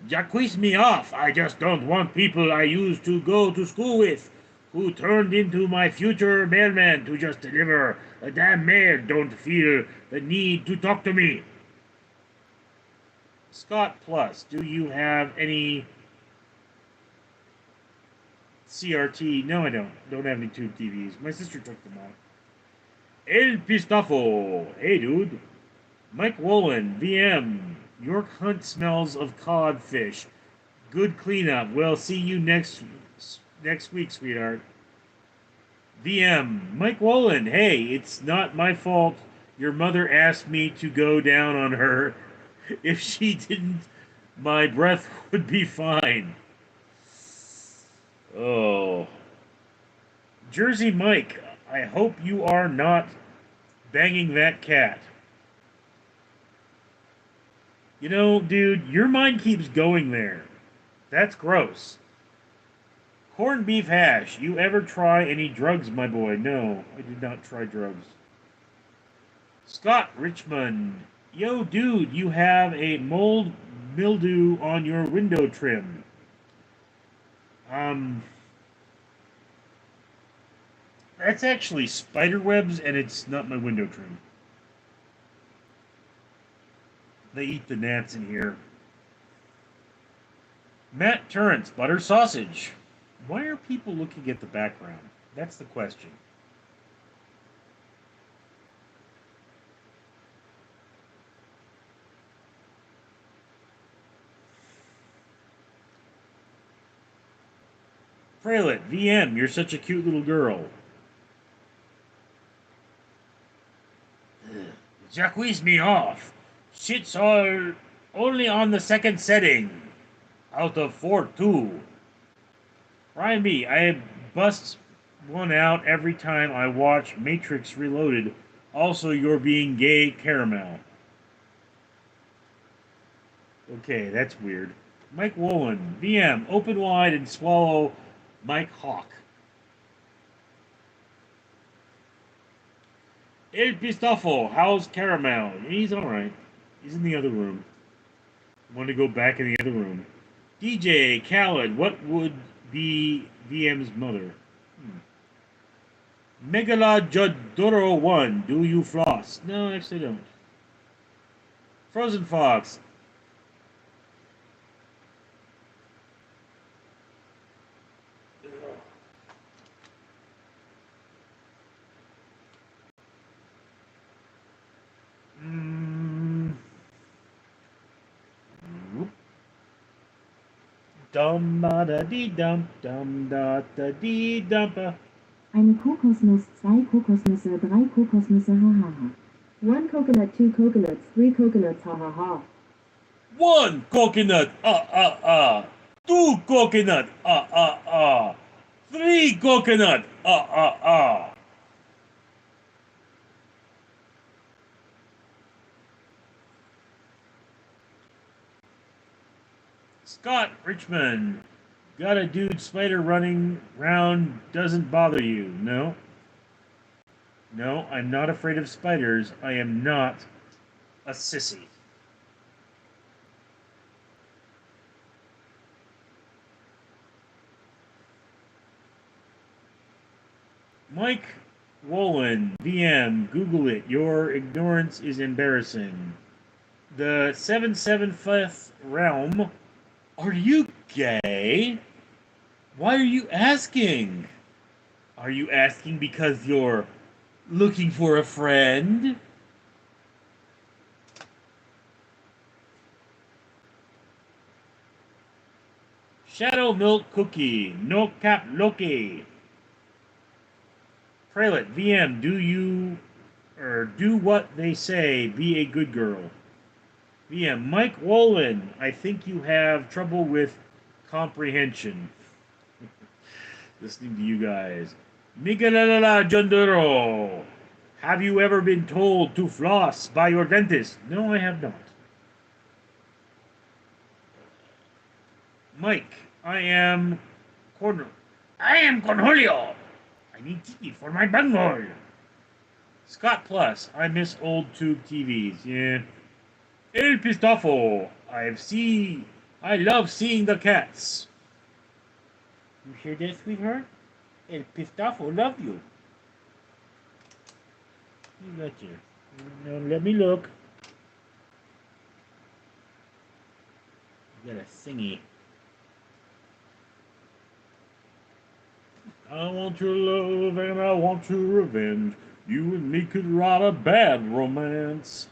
Jacques me off. I just don't want people I used to go to school with, who turned into my future mailman to just deliver a damn mail, don't feel the need to talk to me. Scott Plus, do you have any CRT? No, I don't. Don't have any tube TVs. My sister took them out. El Pistafo. Hey, dude. Mike Wolin. VM. York Hunt smells of codfish. Good cleanup. Well, see you next week, sweetheart. VM. Mike Wolin. Hey, it's not my fault. Your mother asked me to go down on her. If she didn't, my breath would be fine. Oh. Jersey Mike, I hope you are not banging that cat. You know, dude, your mind keeps going there. That's gross. Corned beef hash. You ever try any drugs, my boy? No, I did not try drugs. Scott Richmond. Yo, dude, you have a mold mildew on your window trim. That's actually spider webs, and it's not my window trim. They eat the gnats in here. Matt Turrence, butter sausage. Why are people looking at the background? That's the question. Fraylet, VM, you're such a cute little girl. Jacques me off. Shit's all only on the second setting. Out of 4-2. Ryan B, I bust one out every time I watch Matrix Reloaded. Also, you're being gay, Caramel. Okay, that's weird. Mike Wolin, VM, open wide and swallow Mike Hawk. El Pistofo, how's Caramel? He's alright. He's in the other room. I want to go back in the other room. DJ, Khaled, what would be VM's mother? Megalodoro 1, do you floss? No, actually don't. Frozen Fox. Dum da da dee dum dum da da dee dumpa. Eine Kokosnuss, zwei Kokosnüsse, drei Kokosnüsse, hahaha. One coconut, two coconuts, three coconuts, hahaha. One coconut, two coconut, three coconut, Scott Richmond, got a dude spider running round, doesn't bother you, no? No, I'm not afraid of spiders. I am not a sissy. Mike Wolin, VM, Google it. Your ignorance is embarrassing. The 775th realm. Are you gay? Why are you asking? Are you asking because you're looking for a friend? Shadow Milk Cookie, No Cap Loki. Prelit, VM, do what they say, be a good girl. VM, Mike Wolin, I think you have trouble with comprehension. Listening to you guys. Miguelala Jonduro, have you ever been told to floss by your dentist? No, I have not. Mike, I am Cornholio. I need TV for my bunghole. Scott Plus, I miss old tube TVs. Yeah. El Pistofo, I love seeing the cats. You hear that, sweetheart? El Pistofo love you. You got you. Now let me look. You got a thingy. I want your love and I want your revenge. You and me could write a bad romance.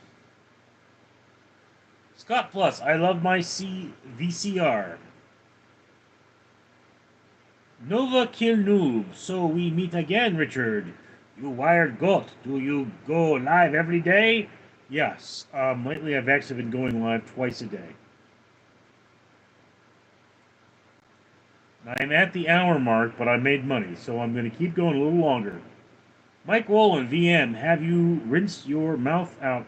Scott Plus, I love my VCR. Nova Kill Noob, so we meet again, Richard. You wired goat. Do you go live every day? Yes. Lately I've actually been going live twice a day. I'm at the hour mark, but I made money, so I'm going to keep going a little longer. Mike Wolin, VM, have you rinsed your mouth out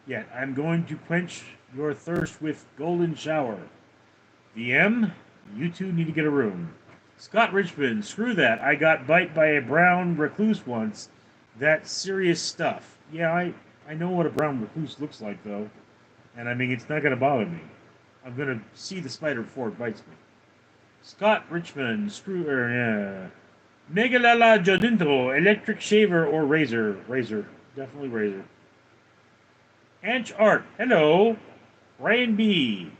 yet? I'm going to quench your thirst with golden shower. VM, you two need to get a room. Scott Richmond, screw that. I got bite by a brown recluse once. That's serious stuff. Yeah, I know what a brown recluse looks like, though. And I mean, it's not going to bother me. I'm going to see the spider before it bites me. Scott Richmond, Megalala Jodinto, electric shaver or razor? Razor. Definitely razor. Anch Art, hello. Ryan B.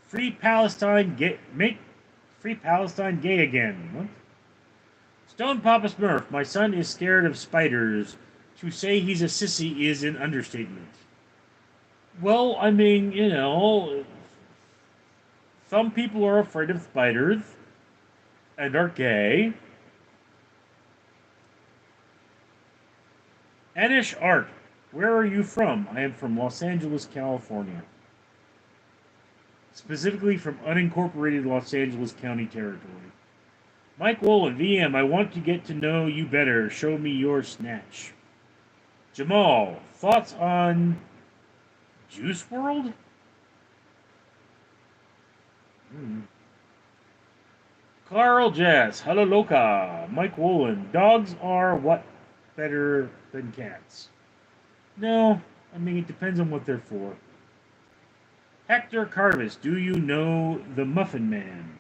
Free Palestine make Free Palestine gay again. What? Stone Papa Smurf, my son is scared of spiders. To say he's a sissy is an understatement. Well, I mean, you know, some people are afraid of spiders and are gay. Anish Art, where are you from? I am from Los Angeles, California. Specifically from unincorporated Los Angeles County territory. Mike Wolin, VM, I want to get to know you better. Show me your snatch. Jamal, thoughts on Juice World? Carl Jess, hello Loca. Mike Wolin, dogs are what better than cats. No, I mean, it depends on what they're for. Hector Carvis, do you know the Muffin Man?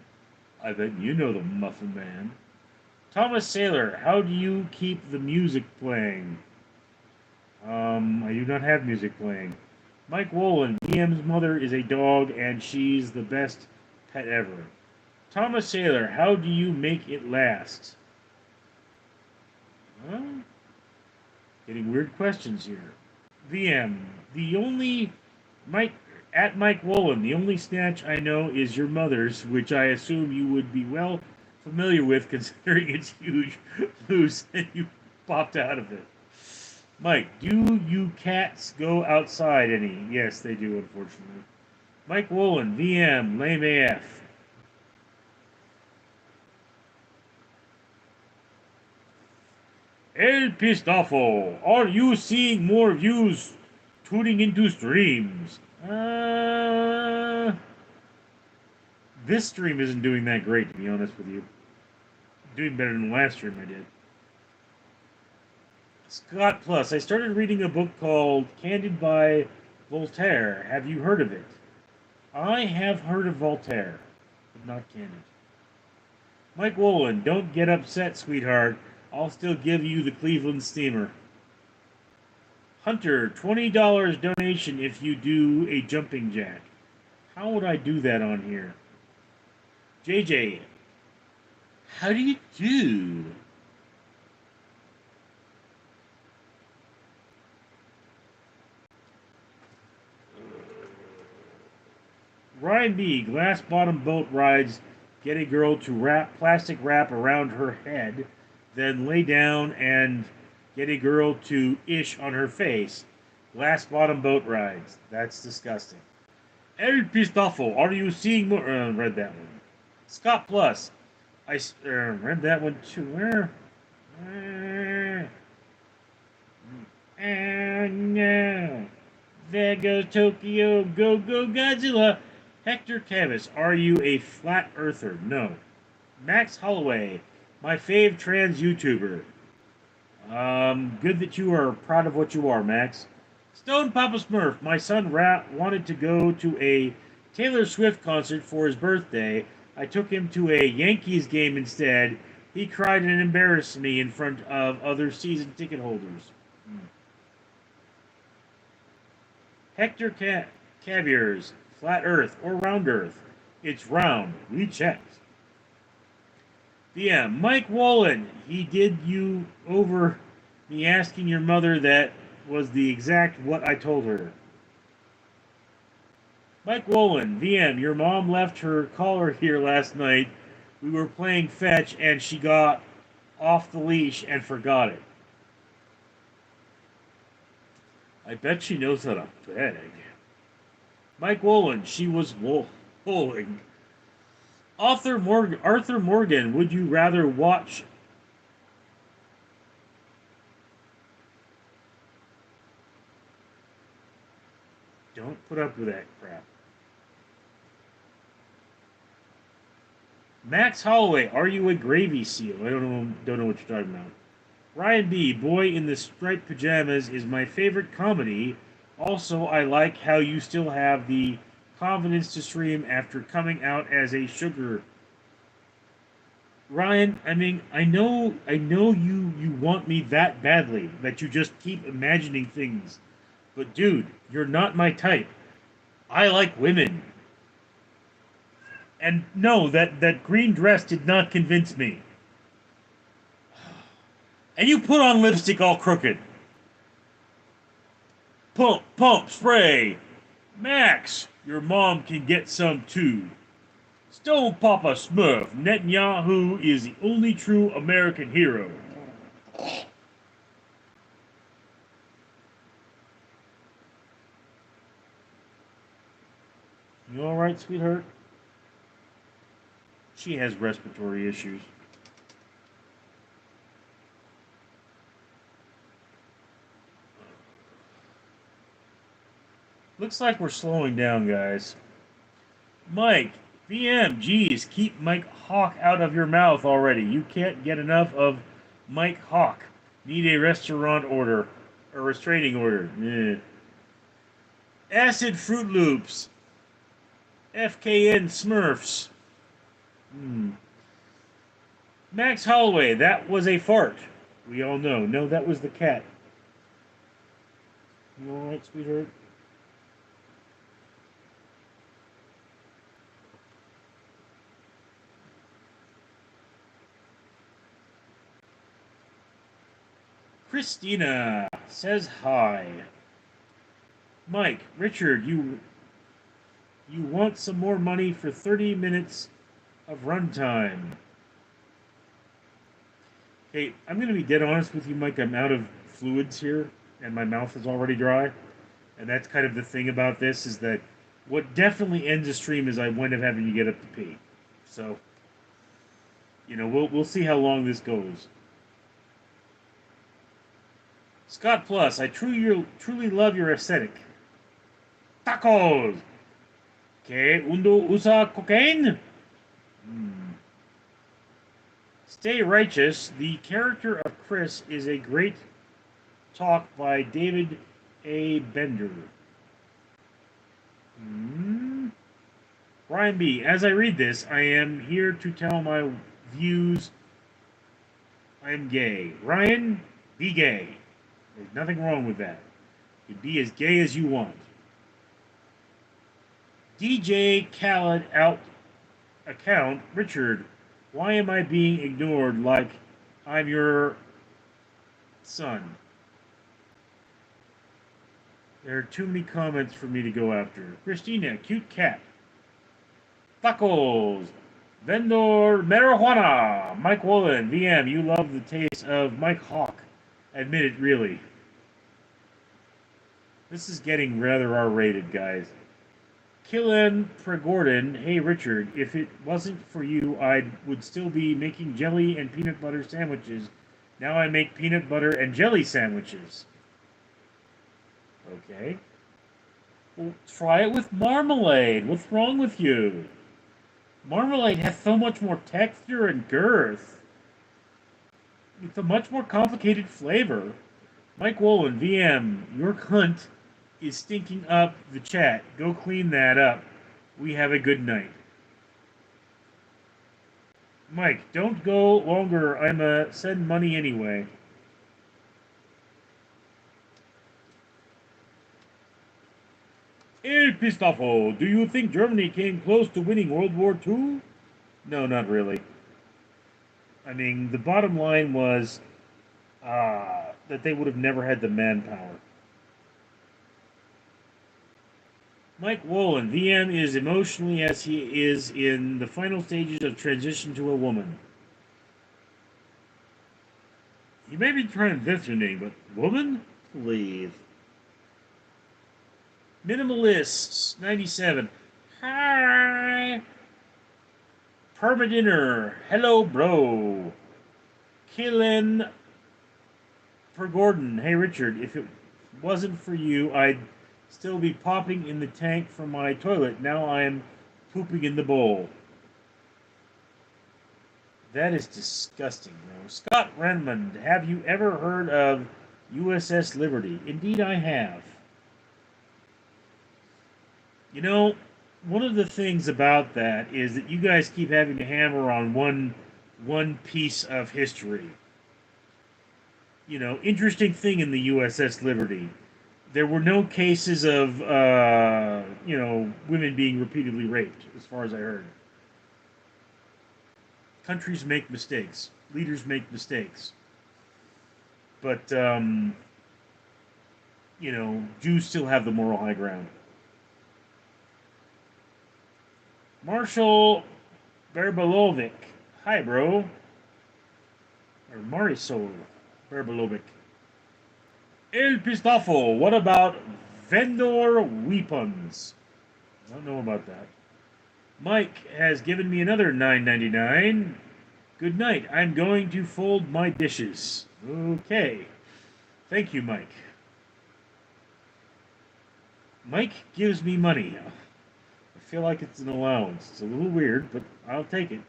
I bet you know the Muffin Man. Thomas Saylor, how do you keep the music playing? I do not have music playing. Mike Wolin, DM's mother is a dog and she's the best pet ever. Thomas Saylor, how do you make it last? Well, getting weird questions here. VM, the only Mike at Mike Wolin, the only snatch I know is your mother's, which I assume you would be well familiar with considering it's huge loose and you popped out of it. Mike, do you cats go outside any? Yes, they do, unfortunately. Mike Wolin, VM, lame AF. El Pistafo, are you seeing more views tuning into streams? This stream isn't doing that great, to be honest with you. Doing better than the last stream I did. Scott Plus, I started reading a book called Candid by Voltaire. Have you heard of it? I have heard of Voltaire, but not Candid. Mike Wolin, don't get upset, sweetheart. I'll still give you the Cleveland Steamer. Hunter, $20 donation if you do a jumping jack. How would I do that on here? JJ, how do you do? Ryan B. Glass bottom boat rides get a girl to wrap plastic wrap around her head, then lay down and get a girl to ish on her face. Glass bottom boat rides. That's disgusting. El Pistafo, are you seeing more? Read that one. Scott Plus, I read that one too. Where? No. There goes Tokyo. Go, go, Godzilla. Hector Cavis, are you a flat earther? No. Max Holloway, my fave trans YouTuber. Good that you are proud of what you are, Max. Stone Papa Smurf, my son wanted to go to a Taylor Swift concert for his birthday. I took him to a Yankees game instead. He cried and embarrassed me in front of other season ticket holders. Hector Caviars, flat earth or round earth? It's round. We checked. Yeah, Mike Wolin, he did you over me asking your mother that was the exact what I told her. Mike Wolin, VM, your mom left her collar here last night. We were playing fetch and she got off the leash and forgot it. I bet she knows how to beg. Mike Wolin, she was bowling. Arthur Morgan, would you rather watch... Don't put up with that crap. Max Holloway, are you a gravy seal? I don't know what you're talking about. Ryan B, Boy in the Striped Pajamas is my favorite comedy. Also, I like how you still have the confidence to stream after coming out as a sugar. Ryan, I mean, I know you want me that badly that you just keep imagining things. But dude, you're not my type. I like women. And no, that green dress did not convince me. And you put on lipstick all crooked. Pump, pump, spray. Max, your mom can get some too. Stone Papa Smurf, Netanyahu is the only true American hero. You alright, sweetheart? She has respiratory issues. Looks like we're slowing down, guys. Mike, VM, geez, keep Mike Hawk out of your mouth already. You can't get enough of Mike Hawk. Need a restaurant order. A restraining order. Acid Fruit Loops. FKN Smurfs. Max Holloway, that was a fart. We all know. No, that was the cat. You alright, sweetheart? Christina says hi. Mike, Richard, you want some more money for 30 minutes of runtime. Okay, I'm going to be dead honest with you, Mike. I'm out of fluids here, and my mouth is already dry. And that's kind of the thing about this, is that what definitely ends the stream is I wind up having to get up to pee. So, you know, we'll see how long this goes. Scott Plus, I truly love your aesthetic. Tacos! Que undo usa cocaine? Stay Righteous, the character of Chris is a great talk by David A. Bender. Brian B., as I read this, I am here to tell my views I am gay. Ryan, be gay. There's nothing wrong with that. You can be as gay as you want. DJ Khaled out account, Richard, why am I being ignored like I'm your son? There are too many comments for me to go after. Christina, cute cat. Tacos. Vendor marijuana. Mike Wolin, VM, you love the taste of Mike Hawk. Admit it, really. This is getting rather R-rated, guys. Killen Pregordon, hey Richard, if it wasn't for you, I would still be making jelly and peanut butter sandwiches. Now I make peanut butter and jelly sandwiches. Okay. Well, try it with marmalade. What's wrong with you? Marmalade has so much more texture and girth. It's a much more complicated flavor. Mike Wolin, VM, your cunt is stinking up the chat. Go clean that up. We have a good night. Mike, don't go longer. I'm send money anyway. El Pistafo, do you think Germany came close to winning World War II? No, not really. I mean, the bottom line was that they would have never had the manpower. Mike Wolin, VM is emotionally as he is in the final stages of transition to a woman. He may be transitioning, but woman? Please. Minimalists, 97. Hi. Permadinner, hello, bro. Killen for Gordon, hey, Richard, if it wasn't for you, I'd still be popping in the tank from my toilet. Now I'm pooping in the bowl. That is disgusting, bro. Scott Renmond, have you ever heard of USS Liberty? Indeed, I have. You know, one of the things about that is that you guys keep having to hammer on one piece of history. You know, interesting thing in the USS Liberty. There were no cases of, you know, women being repeatedly raped, as far as I heard. Countries make mistakes. Leaders make mistakes. But, you know, Jews still have the moral high ground. Marshall Berbalovic. Hi, bro. Or Marisol Berbalovic. El Pistafo. What about vendor weapons? I don't know about that. Mike has given me another $9.99. Good night. I'm going to fold my dishes. Okay. Thank you, Mike. Mike gives me money. I feel like it's an allowance. It's a little weird, but I'll take it.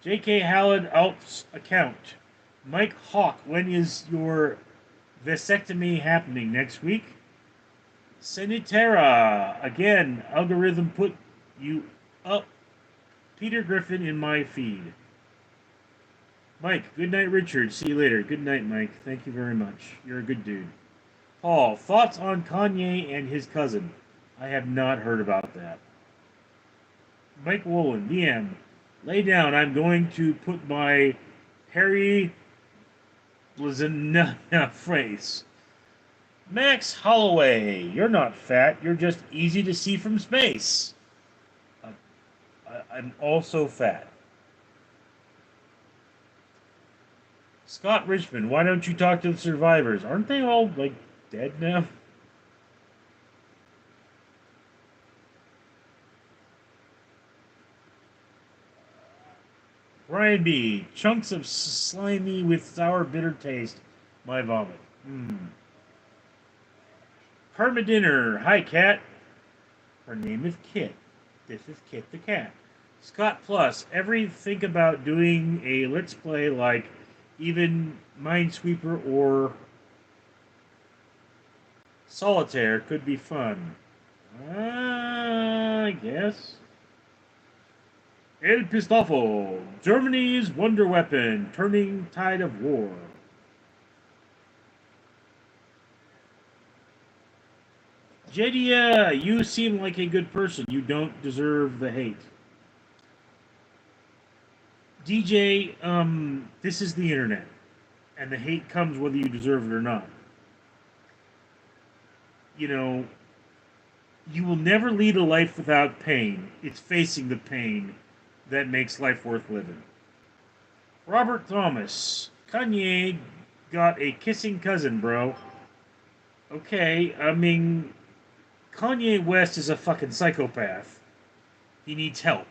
J.K. Hallett Alps account. Mike Hawk, when is your vasectomy happening? Next week? Sanitera, again, algorithm put you up. Peter Griffin in my feed. Mike, good night, Richard. See you later. Good night, Mike. Thank you very much. You're a good dude. Paul, thoughts on Kanye and his cousin? I have not heard about that. Mike Wolin, DM. Lay down. I'm going to put my Harry Blazana phrase. Max Holloway, you're not fat. You're just easy to see from space. I'm also fat. Scott Richmond, why don't you talk to the survivors? Aren't they all, like, dead now? Brian B. Chunks of slimy with sour, bitter taste. My vomit. Permadinner. Hi, Cat. Her name is Kit. This is Kit the cat. Scott Plus. Ever think about doing a Let's Play like even Minesweeper or Solitaire could be fun? I guess. El Pistofo, Germany's wonder weapon, turning tide of war. Jedia, you seem like a good person. You don't deserve the hate. DJ, this is the internet, and the hate comes whether you deserve it or not. You know, you will never lead a life without pain. It's facing the pain that makes life worth living. Robert Thomas, Kanye got a kissing cousin, bro. Okay, I mean, Kanye West is a fucking psychopath. He needs help.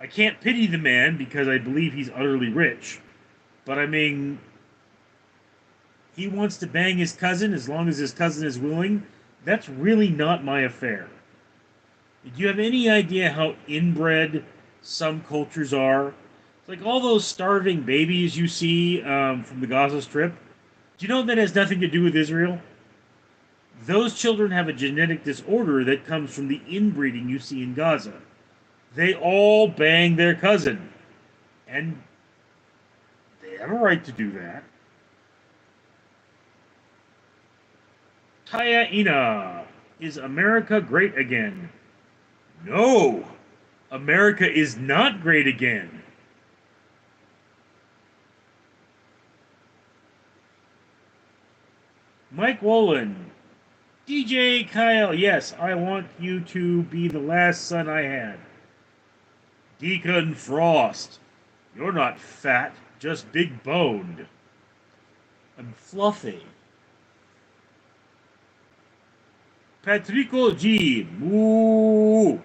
I can't pity the man because I believe he's utterly rich. But I mean, he wants to bang his cousin as long as his cousin is willing. That's really not my affair. Do you have any idea how inbred some cultures are? It's like all those starving babies you see from the Gaza Strip. Do you know that has nothing to do with Israel? Those children have a genetic disorder that comes from the inbreeding you see in Gaza. They all bang their cousin. And they have a right to do that. Taya Ina, is America great again? No! America is not great again. Mike Wolin, DJ Kyle, yes, I want you to be the last son I had. Deacon Frost, you're not fat, just big boned. I'm fluffy. Patrico G, moo.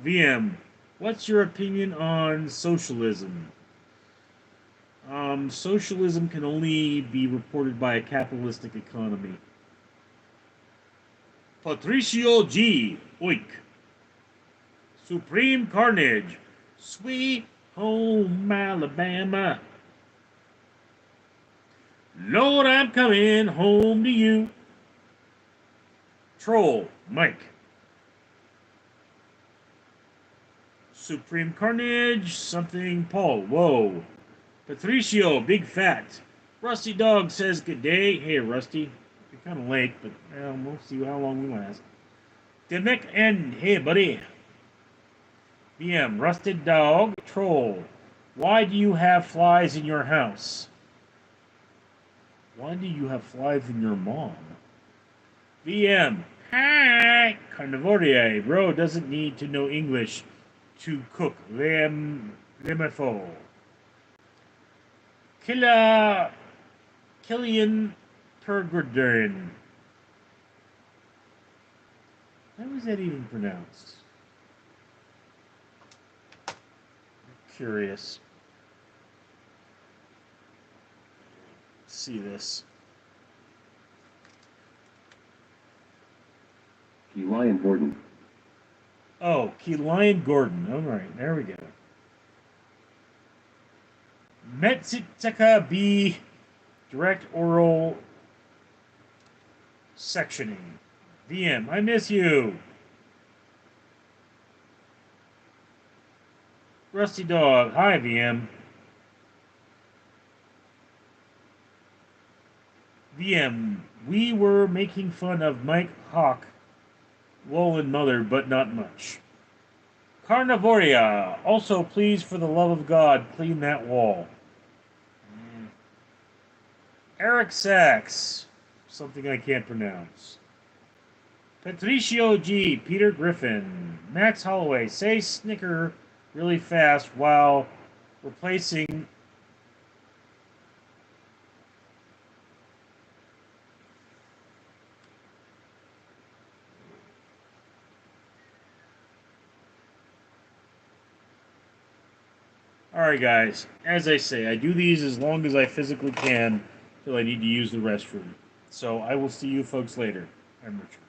VM, what's your opinion on socialism? Socialism can only be reported by a capitalistic economy. Patricio G, oink. Supreme Carnage, Sweet Home Alabama. Lord, I'm coming home to you. Troll, Mike. Supreme Carnage, something, Paul, whoa. Patricio, big fat. Rusty Dog says good day. Hey, Rusty. You're kind of late, but we'll see how long we last. Demek and hey, buddy. BM, Rusted Dog, Troll. Why do you have flies in your house? Why do you have flies in your mom? BM, hi. Carnivore, bro doesn't need to know English to cook lemafo. Killian Pergerdern. How was that even pronounced? I'm curious. Let's see this. Key Lion Gordon. Oh, Key Lion Gordon. All right, there we go. Metsitaka B. Direct oral sectioning. VM, I miss you. Rusty Dog, hi VM. VM, we were making fun of Mike Hawk, Leland Mother, but not much. Carnivoria, also please for the love of God, clean that wall. Eric Sachs, something I can't pronounce. Patricio G, Peter Griffin, Max Holloway, say snicker really fast while replacing Alright guys, as I say, I do these as long as I physically can till I need to use the restroom. So I will see you folks later. I'm Richard.